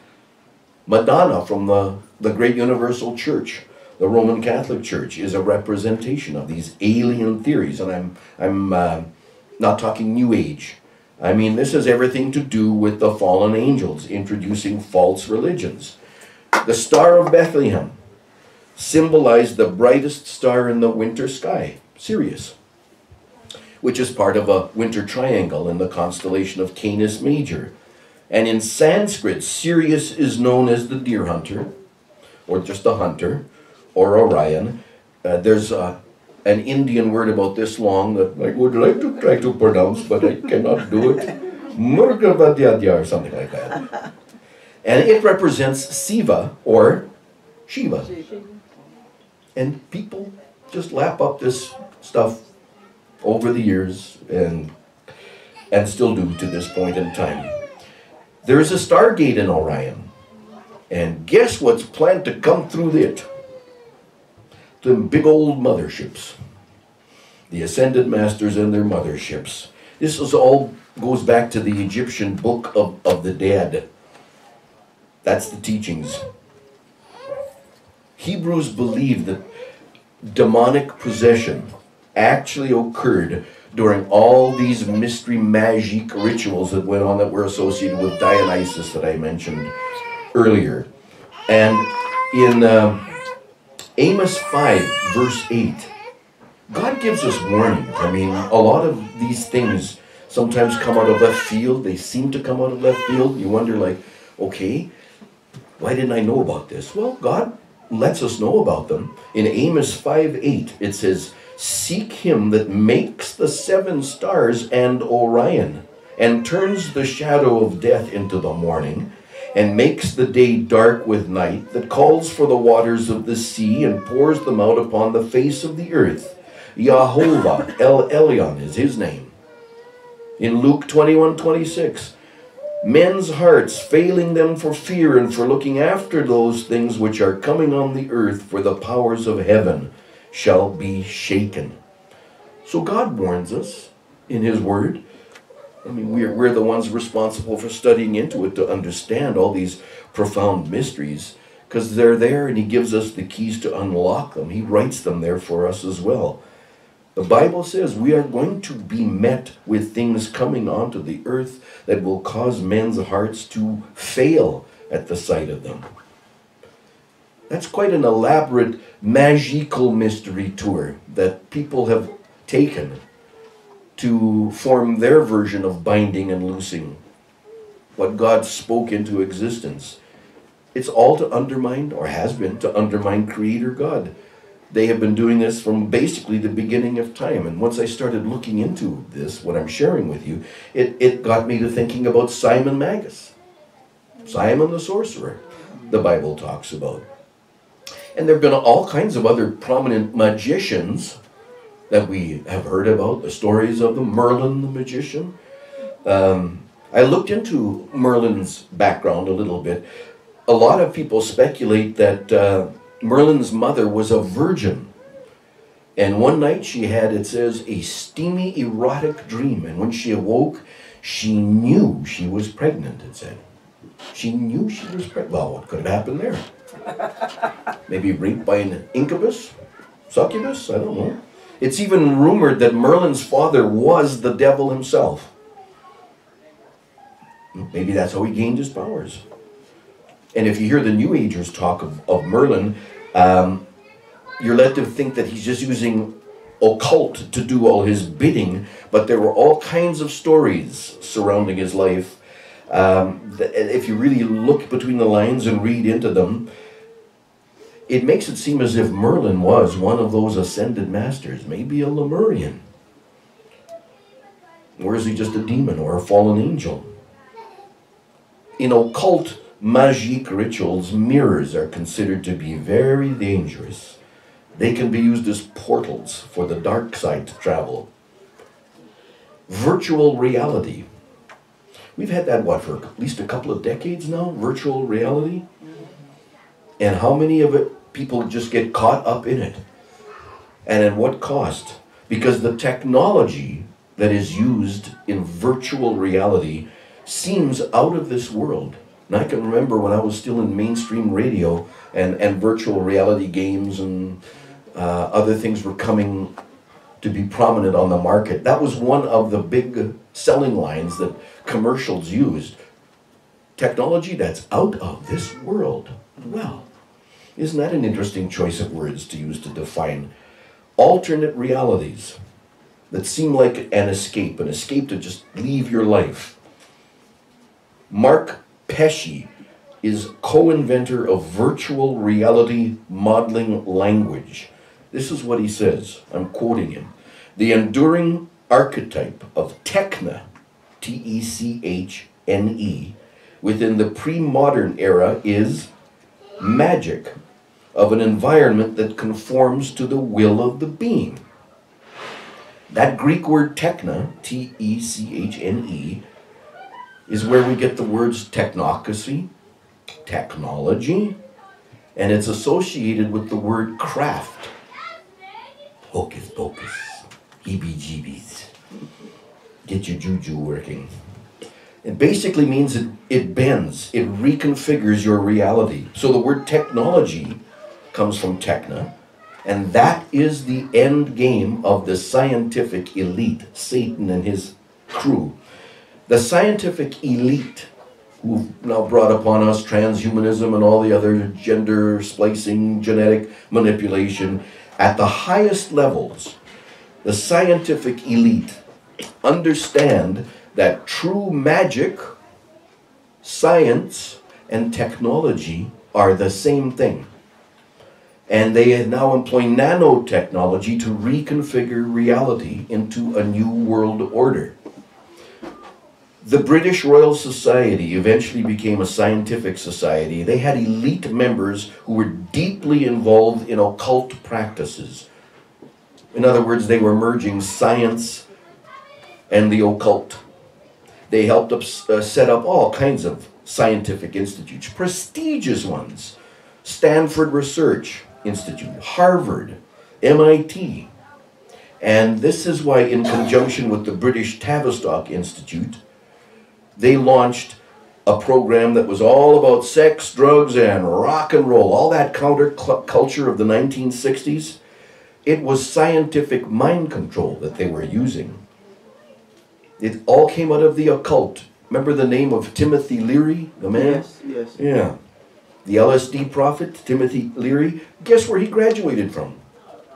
Madonna from the Great Universal Church, the Roman Catholic Church, is a representation of these alien theories. And I'm not talking New Age. I mean, this has everything to do with the fallen angels introducing false religions. The Star of Bethlehem symbolized the brightest star in the winter sky, Sirius, which is part of a winter triangle in the constellation of Canis Major. And in Sanskrit, Sirius is known as the deer hunter, or just the hunter, or Orion. There's an Indian word about this long that I would like to try to pronounce, but I cannot do it. Murgavadhyadya, or something like that. And it represents Siva, or Shiva. And people just lap up this stuff over the years, and still do to this point in time. There is a Stargate in Orion, and guess what's planned to come through it? Them big old motherships. The Ascended Masters and their motherships. This is all goes back to the Egyptian Book of the Dead. That's the teachings. Hebrews believe that demonic possession actually occurred during all these mystery magic rituals that went on that were associated with Dionysus that I mentioned earlier. And in Amos 5 verse 8, God gives us warnings. I mean, a lot of these things sometimes come out of left field. They seem to come out of left field. You wonder, like, okay, why didn't I know about this? Well, God lets us know about them. In Amos 5:8, it says, "Seek him that makes the 7 stars and Orion, and turns the shadow of death into the morning, and makes the day dark with night, that calls for the waters of the sea, and pours them out upon the face of the earth. Yahovah, El Elyon is his name." In Luke 21:26, "Men's hearts failing them for fear and for looking after those things which are coming on the earth, for the powers of heaven shall be shaken." So God warns us in his word. I mean, we're the ones responsible for studying into it to understand all these profound mysteries, because they're there and he gives us the keys to unlock them. He writes them there for us as well. The Bible says we are going to be met with things coming onto the earth that will cause men's hearts to fail at the sight of them. That's quite an elaborate magical mystery tour that people have taken to form their version of binding and loosing what God spoke into existence. It's all to undermine, or has been, to undermine Creator God. They have been doing this from basically the beginning of time. And once I started looking into this, what I'm sharing with you, it got me to thinking about Simon Magus. Simon the sorcerer, the Bible talks about. And there have been all kinds of other prominent magicians that we have heard about, the stories of them. Merlin the magician. I looked into Merlin's background a little bit. A lot of people speculate that Merlin's mother was a virgin. And one night she had, it says, a steamy erotic dream. And when she awoke, she knew she was pregnant, it said. She knew she was pregnant. Well, what could have happened there? Maybe raped by an incubus? Succubus? I don't know. It's even rumored that Merlin's father was the devil himself. Maybe that's how he gained his powers. And if you hear the New Agers talk of Merlin, you're led to think that he's just using occult to do all his bidding, but there were all kinds of stories surrounding his life. If you really look between the lines and read into them, it makes it seem as if Merlin was one of those ascended masters, maybe a Lemurian. Or is he just a demon or a fallen angel? In occult magic rituals, mirrors are considered to be very dangerous. They can be used as portals for the dark side to travel. Virtual reality. We've had that, what, for at least a couple of decades now, virtual reality? And how many of it people just get caught up in it? And at what cost? Because the technology that is used in virtual reality seems out of this world. And I can remember when I was still in mainstream radio and virtual reality games and other things were coming to be prominent on the market. That was one of the big selling lines that commercials used. Technology that's out of this world. Well, isn't that an interesting choice of words to use to define alternate realities that seem like an escape to just leave your life? Mark Pesce is co-inventor of virtual reality modeling language. This is what he says. I'm quoting him. The enduring archetype of techne, T-E-C-H-N-E, within the pre-modern era is magic of an environment that conforms to the will of the being. That Greek word techne, T-E-C-H-N-E, is where we get the words technocracy, technology, and it's associated with the word craft. Hocus pocus, heebie-jeebies. Get your juju working. It basically means it bends, it reconfigures your reality. So the word technology comes from techne, and that is the end game of the scientific elite, Satan and his crew. The scientific elite, who've now brought upon us transhumanism and all the other gender splicing, genetic manipulation, at the highest levels, the scientific elite understand that true magic, science, and technology are the same thing. And they now employ nanotechnology to reconfigure reality into a new world order. The British Royal Society eventually became a scientific society. They had elite members who were deeply involved in occult practices. In other words, they were merging science and the occult. They helped set up all kinds of scientific institutes, prestigious ones. Stanford Research Institute, Harvard, MIT. And this is why, in conjunction with the British Tavistock Institute, they launched a program that was all about sex, drugs, and rock and roll. All that counterculture of the 1960s. It was scientific mind control that they were using. It all came out of the occult. Remember the name of Timothy Leary, the man? Yes, yes. Yeah. The LSD prophet, Timothy Leary. Guess where he graduated from?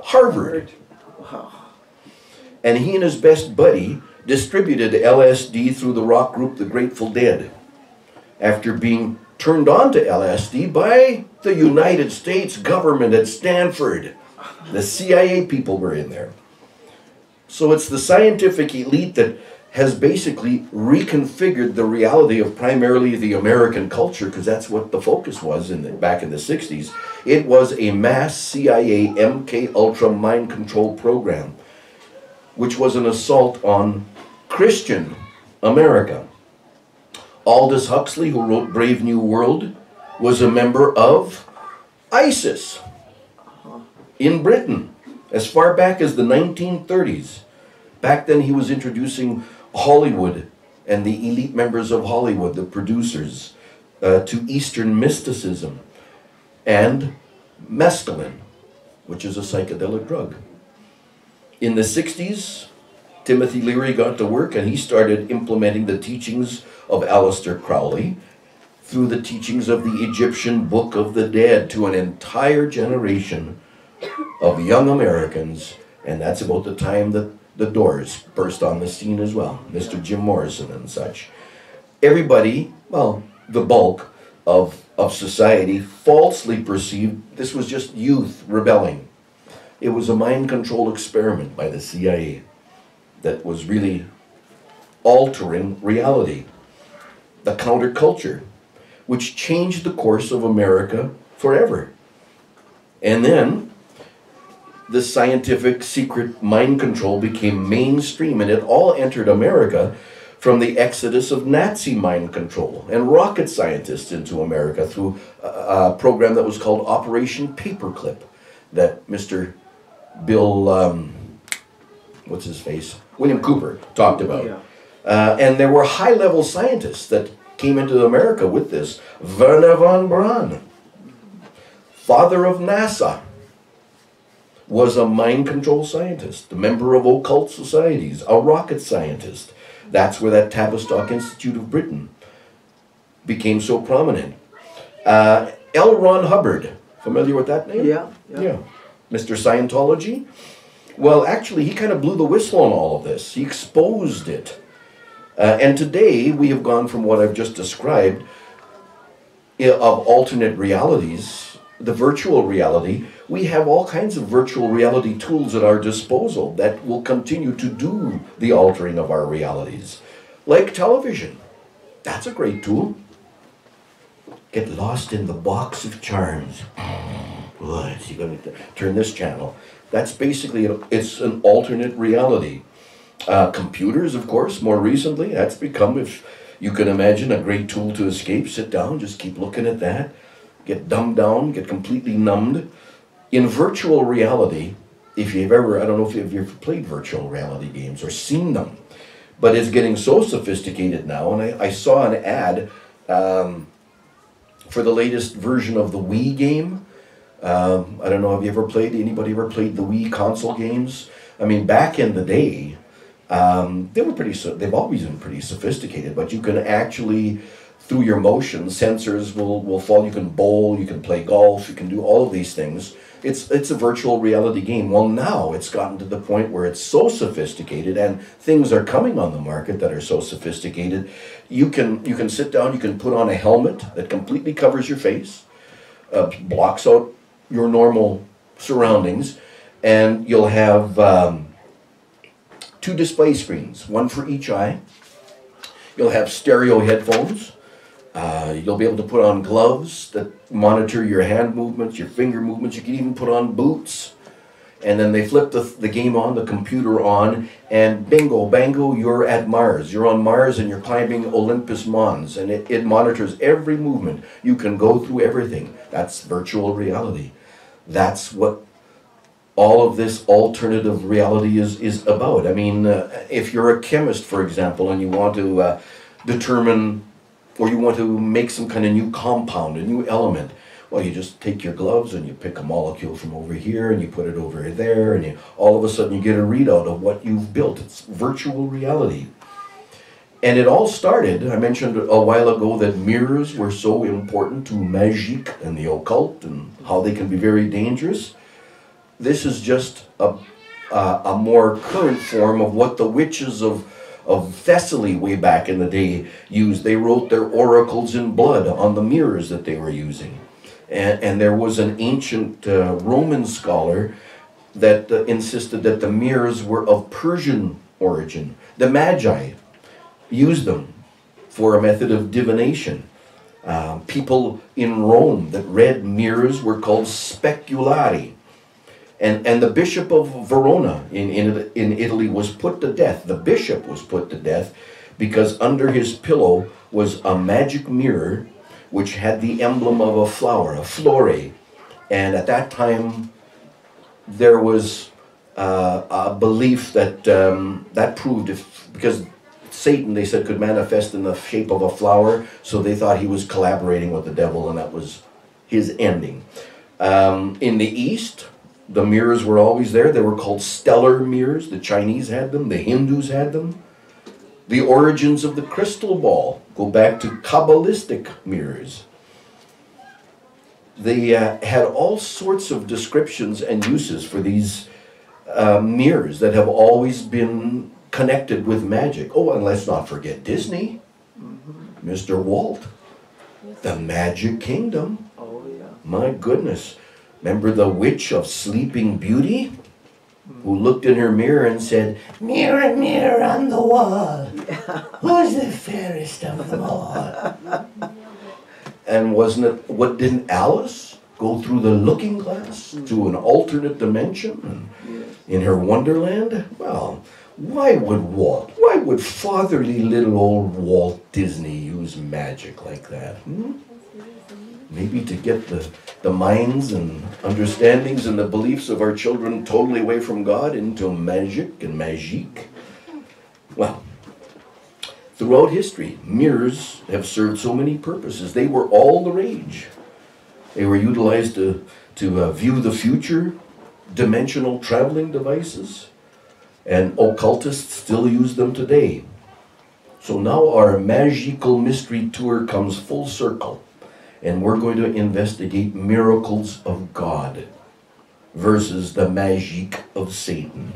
Harvard. Wow. And he and his best buddy distributed LSD through the rock group The Grateful Dead after being turned on to LSD by the United States government at Stanford. The CIA people were in there. So it's the scientific elite that has basically reconfigured the reality of primarily the American culture, because that's what the focus was back in the 60s. It was a mass CIA MK Ultra mind control program, which was an assault on Christian America. Aldous Huxley, who wrote Brave New World, was a member of ISIS in Britain as far back as the 1930s. Back then he was introducing Hollywood and the elite members of Hollywood, the producers, to Eastern mysticism and mescaline, which is a psychedelic drug. In the 60s, Timothy Leary got to work and he started implementing the teachings of Aleister Crowley through the teachings of the Egyptian Book of the Dead to an entire generation of young Americans, and that's about the time that the Doors burst on the scene as well, Mr. Jim Morrison and such. Everybody, well, the bulk of society falsely perceived this was just youth rebelling. It was a mind control experiment by the CIA that was really altering reality. The counterculture, which changed the course of America forever. And then the scientific secret mind control became mainstream, and it all entered America from the exodus of Nazi mind control and rocket scientists into America through a program that was called Operation Paperclip that Mr. Bill, what's his face? William Cooper talked about. Yeah. And there were high-level scientists that came into America with this. Wernher von Braun, father of NASA, was a mind control scientist, a member of occult societies, a rocket scientist. That's where that Tavistock Institute of Britain became so prominent. L. Ron Hubbard, familiar with that name? Yeah. Yeah. Mr. Scientology? Well, actually, he kind of blew the whistle on all of this. He exposed it. And today, we have gone from what I've just described of alternate realities, the virtual reality. We have all kinds of virtual reality tools at our disposal that will continue to do the altering of our realities. Like television. That's a great tool. Get lost in the box of charms. What? You're going to turn this channel. That's basically, it's an alternate reality. Computers, of course, more recently, that's become, if you can imagine, a great tool to escape. Sit down, just keep looking at that. Get dumbed down, get completely numbed. In virtual reality, if you've ever, I don't know if you've ever played virtual reality games or seen them, but it's getting so sophisticated now, and I saw an ad for the latest version of the Wii game. I don't know, have you ever played, anybody ever played the Wii console games? I mean, back in the day, they've always been pretty sophisticated, but you can actually, through your motion, sensors will fall, you can bowl, you can play golf, you can do all of these things. It's a virtual reality game. Well, now it's gotten to the point where it's so sophisticated, and things are coming on the market that are so sophisticated. You can sit down, you can put on a helmet that completely covers your face, blocks out your normal surroundings, and you'll have 2 display screens, one for each eye. You'll have stereo headphones. You'll be able to put on gloves that monitor your hand movements, your finger movements. You can even put on boots. And then they flip the game on, the computer on, and bingo, bango, you're at Mars. You're on Mars and you're climbing Olympus Mons, and it monitors every movement. You can go through everything. That's virtual reality. That's what all of this alternative reality is about. I mean, if you're a chemist, for example, and you want to determine, or you want to make some kind of new compound, a new element, well, you just take your gloves and you pick a molecule from over here and you put it over there, and all of a sudden you get a readout of what you've built. It's virtual reality. And it all started, I mentioned a while ago that mirrors were so important to magic and the occult and how they can be very dangerous. This is just a more current form of what the witches of Thessaly way back in the day used. They wrote their oracles in blood on the mirrors that they were using. And there was an ancient Roman scholar that insisted that the mirrors were of Persian origin. The Magi used them for a method of divination. People in Rome that read mirrors were called speculari. And the bishop of Verona in Italy was put to death. The bishop was put to death because under his pillow was a magic mirror which had the emblem of a flower, a flore. And at that time, there was a belief that that proved, because Satan, they said, could manifest in the shape of a flower, so they thought he was collaborating with the devil, and that was his ending. In the East, the mirrors were always there. They were called stellar mirrors. The Chinese had them. The Hindus had them. The origins of the crystal ball go back to Kabbalistic mirrors. They had all sorts of descriptions and uses for these mirrors that have always been connected with magic. Oh, and let's not forget Disney. Mr. Walt. The Magic Kingdom. Oh, yeah. My goodness. Remember the Witch of Sleeping Beauty? Who looked in her mirror and said, "Mirror, mirror on the wall, who's the fairest of them all?" And didn't Alice go through the looking glass to an alternate dimension in her wonderland? Well, why would fatherly little old Walt Disney use magic like that? Maybe to get the minds and understandings and the beliefs of our children totally away from God into magic and magique. Well, throughout history, mirrors have served so many purposes. They were all the rage. They were utilized to view the future, dimensional traveling devices, and occultists still use them today. So now our magical mystery tour comes full circle, and we're going to investigate miracles of God versus the magique of Satan.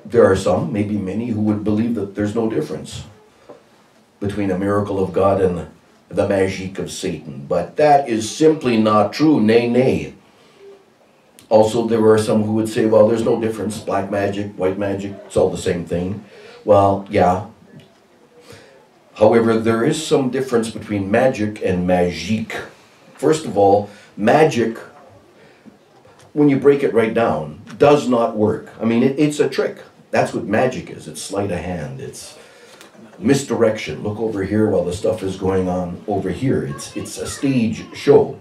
There are some, maybe many, who would believe that there's no difference between a miracle of God and the magique of Satan. But that is simply not true. Nay, nay. Also, there are some who would say, well, there's no difference. Black magic, white magic, it's all the same thing. Well, yeah. However, there is some difference between magic and magique. First of all, magic, when you break it right down, does not work. I mean, it's a trick. That's what magic is. It's sleight of hand. It's misdirection. Look over here while the stuff is going on over here. It's a stage show.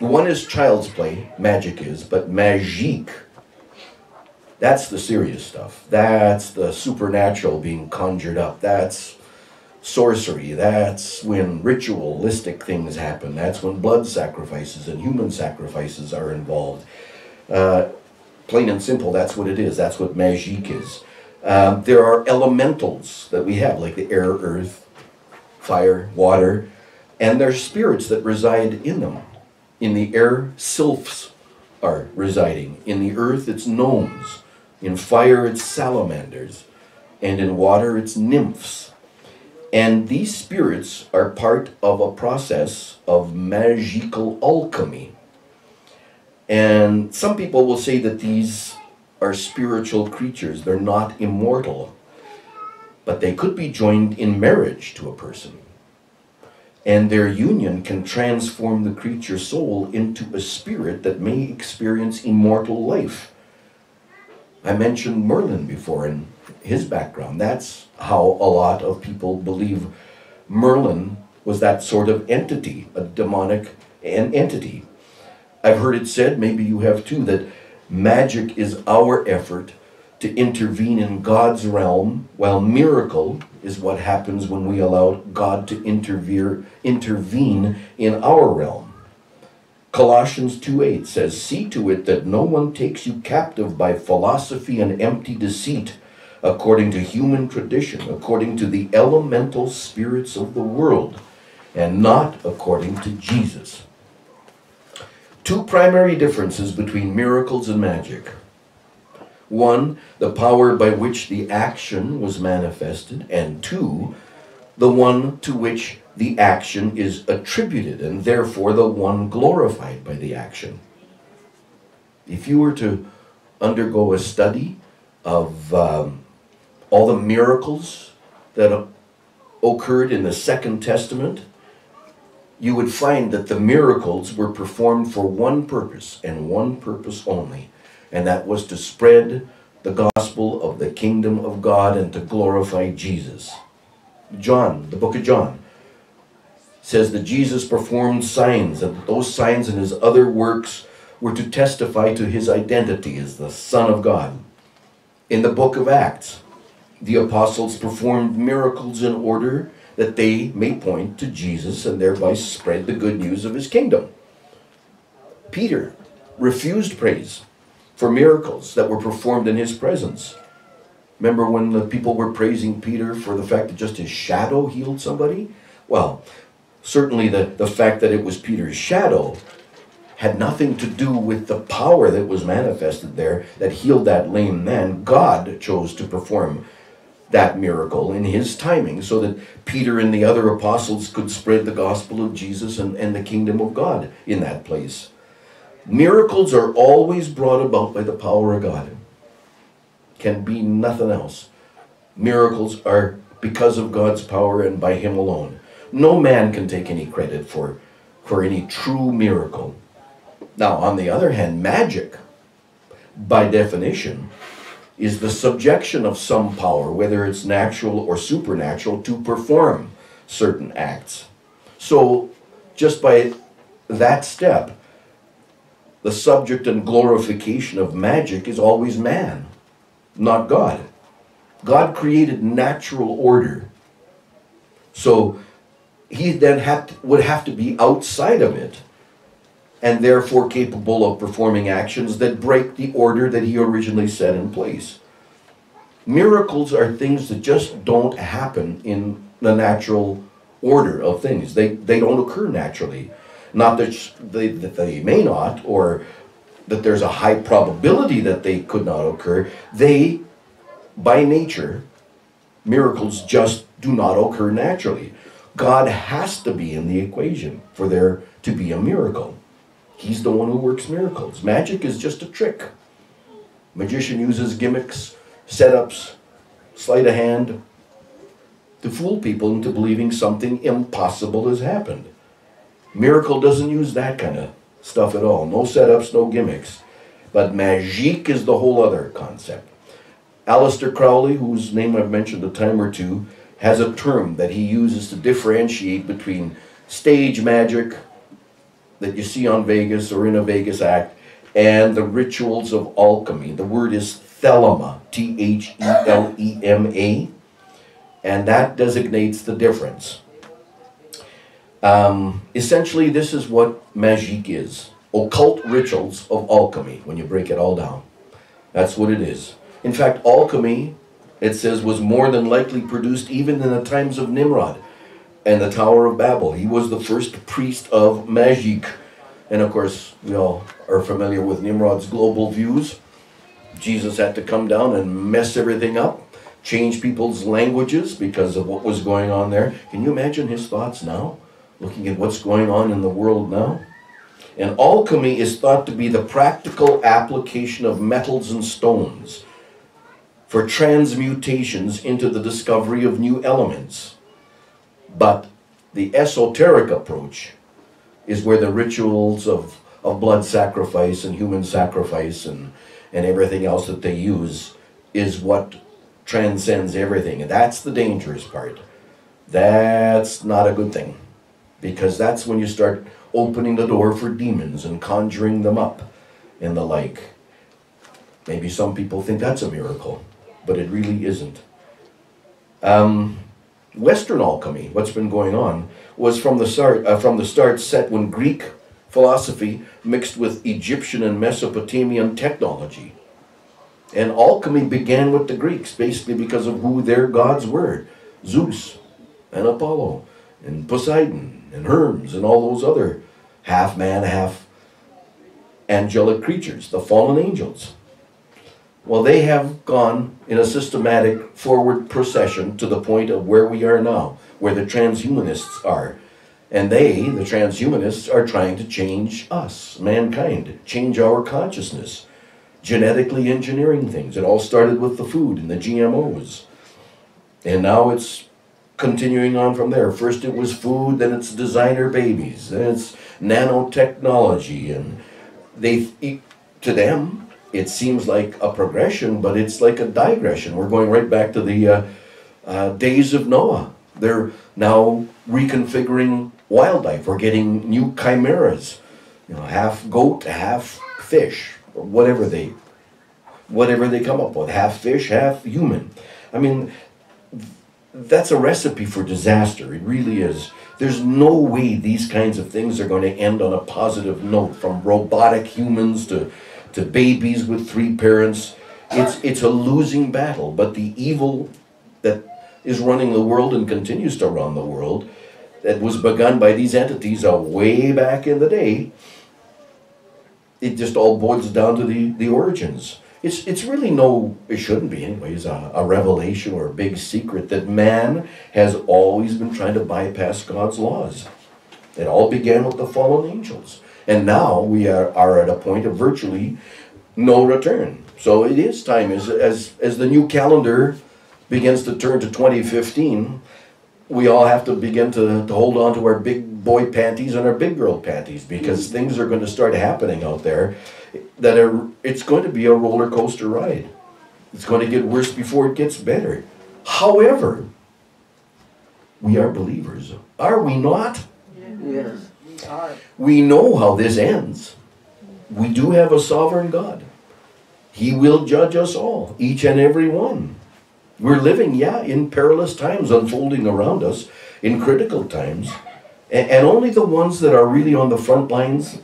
One is child's play, magic is, but magique, that's the serious stuff. That's the supernatural being conjured up. That's sorcery. That's when ritualistic things happen. That's when blood sacrifices and human sacrifices are involved. Plain and simple, that's what it is. That's what magique is. There are elementals that we have, like the air, earth, fire, water, and there's spirits that reside in them. In the air, sylphs are residing. In the earth, it's gnomes. In fire, it's salamanders. And in water, it's nymphs. And these spirits are part of a process of magical alchemy. And some people will say that these are spiritual creatures. They're not immortal. But they could be joined in marriage to a person. And their union can transform the creature's soul into a spirit that may experience immortal life. I mentioned Merlin before in his background. That's how a lot of people believe Merlin was that sort of entity, a demonic entity. I've heard it said, maybe you have too, that magic is our effort to intervene in God's realm, while miracle is what happens when we allow God to intervene in our realm. Colossians 2:8 says, "See to it that no one takes you captive by philosophy and empty deceit, according to human tradition, according to the elemental spirits of the world, and not according to Jesus." Two primary differences between miracles and magic. One, the power by which the action was manifested, and two, the one to which the action is attributed, and therefore the one glorified by the action. If you were to undergo a study of all the miracles that occurred in the Second Testament, you would find that the miracles were performed for one purpose and one purpose only, and that was to spread the gospel of the kingdom of God and to glorify Jesus. John, the book of John, says that Jesus performed signs, and those signs and his other works were to testify to his identity as the Son of God. In the book of Acts, the apostles performed miracles in order that they may point to Jesus and thereby spread the good news of his kingdom. Peter refused praise for miracles that were performed in his presence. Remember when the people were praising Peter for the fact that just his shadow healed somebody? Well, certainly the fact that it was Peter's shadow had nothing to do with the power that was manifested there that healed that lame man. God chose to perform that miracle in his timing so that Peter and the other apostles could spread the gospel of Jesus and the kingdom of God in that place. Miracles are always brought about by the power of God. Can be nothing else. Miracles are because of God's power and by him alone. No man can take any credit for any true miracle. Now, on the other hand, magic, by definition, is the subjection of some power, whether it's natural or supernatural, to perform certain acts. So, just by that step, the subject and glorification of magic is always man, not God. God created natural order. So, he then would have to be outside of it, and therefore capable of performing actions that break the order that he originally set in place. Miracles are things that just don't happen in the natural order of things. They don't occur naturally. Not that they may not, or that there's a high probability that they could not occur. They, by nature, miracles just do not occur naturally. God has to be in the equation for there to be a miracle. He's the one who works miracles. Magic is just a trick. Magician uses gimmicks, setups, sleight of hand to fool people into believing something impossible has happened. Miracle doesn't use that kind of stuff at all. No setups, no gimmicks. But magique is the whole other concept. Aleister Crowley, whose name I've mentioned a time or two, has a term that he uses to differentiate between stage magic that you see on Vegas or in a Vegas act and the rituals of alchemy. The word is thelema, Thelema, and that designates the difference. Essentially, this is what magique is. Occult rituals of alchemy, when you break it all down. That's what it is. In fact, alchemy, it says, was more than likely produced even in the times of Nimrod and the Tower of Babel. He was the first priest of magique. And of course, we all are familiar with Nimrod's global views. Jesus had to come down and mess everything up, change people's languages because of what was going on there. Can you imagine his thoughts now, looking at what's going on in the world now? And alchemy is thought to be the practical application of metals and stones for transmutations into the discovery of new elements. But the esoteric approach is where the rituals of blood sacrifice and human sacrifice and everything else that they use is what transcends everything. And that's the dangerous part. That's not a good thing, because that's when you start opening the door for demons and conjuring them up and the like. Maybe some people think that's a miracle, but it really isn't. Western alchemy, what's been going on, was from the start set when Greek philosophy mixed with Egyptian and Mesopotamian technology. And alchemy began with the Greeks, basically because of who their gods were. Zeus and Apollo and Poseidon and Hermes and all those other half man, half angelic creatures, the fallen angels. Well, they have gone in a systematic forward procession to the point of where we are now, where the transhumanists are. And they, the transhumanists, are trying to change us, mankind, change our consciousness, genetically engineering things. It all started with the food and the GMOs. And now it's continuing on from there. First it was food, then it's designer babies, then it's nanotechnology, and to them it seems like a progression, but it's like a digression. We're going right back to the days of Noah. They're now reconfiguring wildlife. We're getting new chimeras, half goat, half fish, or whatever they come up with, half fish, half human. I mean, that's a recipe for disaster. It really is. There's no way these kinds of things are going to end on a positive note, from robotic humans to babies with 3 parents. It's a losing battle, but the evil that is running the world and continues to run the world, that was begun by these entities way back in the day, it just all boils down to the origins. It's really it shouldn't be anyways, a revelation or a big secret that man has always been trying to bypass God's laws. It all began with the fallen angels. And now we are at a point of virtually no return. So it is time, as the new calendar begins to turn to 2015, we all have to begin to hold on to our big boy panties and our big girl panties, because things are going to start happening out there it's going to be a roller coaster ride. It's going to get worse before it gets better. However, we are believers, are we not? Yes. We are. We know how this ends. We do have a sovereign God. He will judge us all, each and every one. We're living, in perilous times unfolding around us, in critical times, and only the ones that are really on the front lines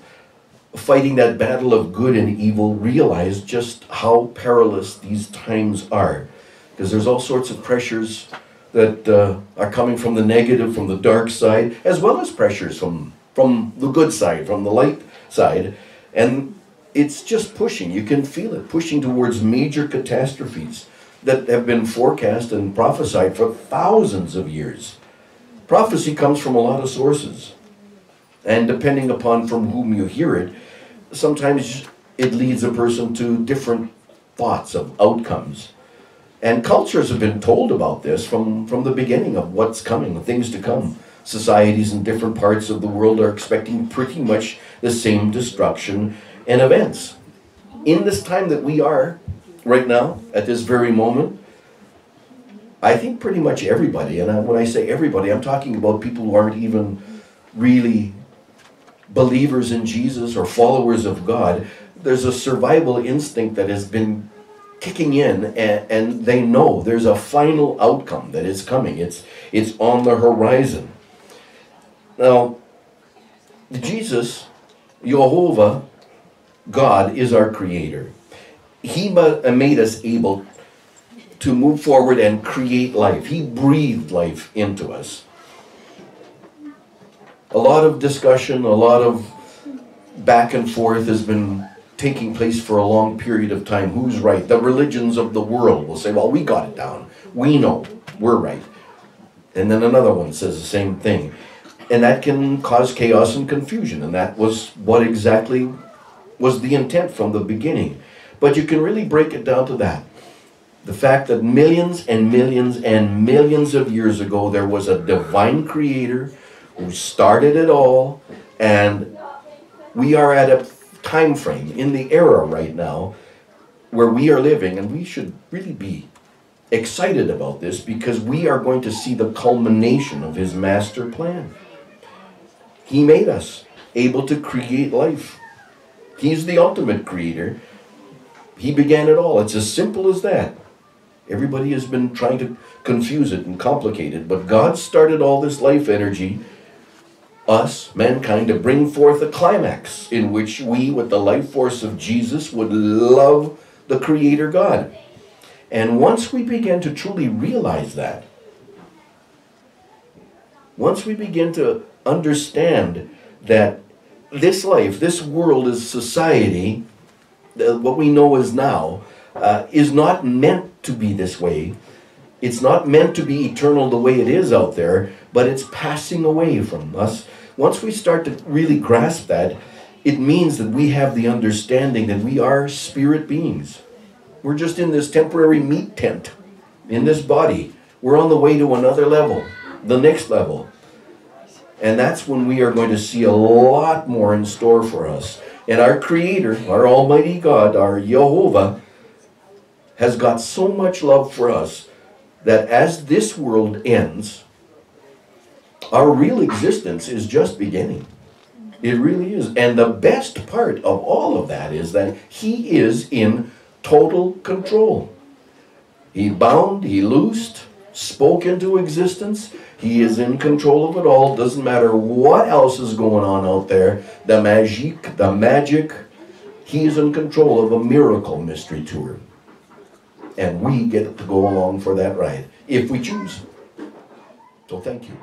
fighting that battle of good and evil realize just how perilous these times are. Because there's all sorts of pressures that are coming from the negative, from the dark side, as well as pressures from the good side, from the light side. And it's just pushing, you can feel it, pushing towards major catastrophes that have been forecast and prophesied for thousands of years. Prophecy comes from a lot of sources. And depending upon from whom you hear it, sometimes it leads a person to different thoughts of outcomes. And cultures have been told about this from the beginning of what's coming, the things to come. Societies in different parts of the world are expecting pretty much the same destruction and events. In this time that we are right now, at this very moment, I think pretty much everybody, and when I say everybody, I'm talking about people who aren't even really believers in Jesus or followers of God. There's a survival instinct that has been kicking in, and they know there's a final outcome that is coming. It's on the horizon. Now, Jesus, Jehovah, God, is our creator. He made us able to move forward and create life. He breathed life into us. A lot of discussion, a lot of back and forth has been taking place for a long period of time. Who's right? The religions of the world will say, well, we got it down. We know. We're right. And then another one says the same thing. And that can cause chaos and confusion. And that was what exactly was the intent from the beginning. But you can really break it down to that. The fact that millions and millions and millions of years ago, there was a divine creator who started it all, and we are at a time frame in the era right now where we are living, and we should really be excited about this, because we are going to see the culmination of his master plan. He made us able to create life. He's the ultimate creator. He began it all. It's as simple as that. Everybody has been trying to confuse it and complicate it, but God started all this life energy, us, mankind, to bring forth a climax in which we, with the life force of Jesus, would love the Creator God. And once we begin to truly realize that, once we begin to understand that this life, this world, is society, what we know as now, is not meant to be this way. It's not meant to be eternal the way it is out there, but it's passing away from us. Once we start to really grasp that, it means that we have the understanding that we are spirit beings. We're just in this temporary meat tent, in this body. We're on the way to another level, the next level. And that's when we are going to see a lot more in store for us. And our Creator, our Almighty God, our Jehovah, has got so much love for us that as this world ends, our real existence is just beginning. It really is. And the best part of all of that is that He is in total control. He bound, He loosed, spoke into existence. He is in control of it all. Doesn't matter what else is going on out there. The magic, He is in control of a miracle mystery tour. And we get to go along for that ride, if we choose. So thank you.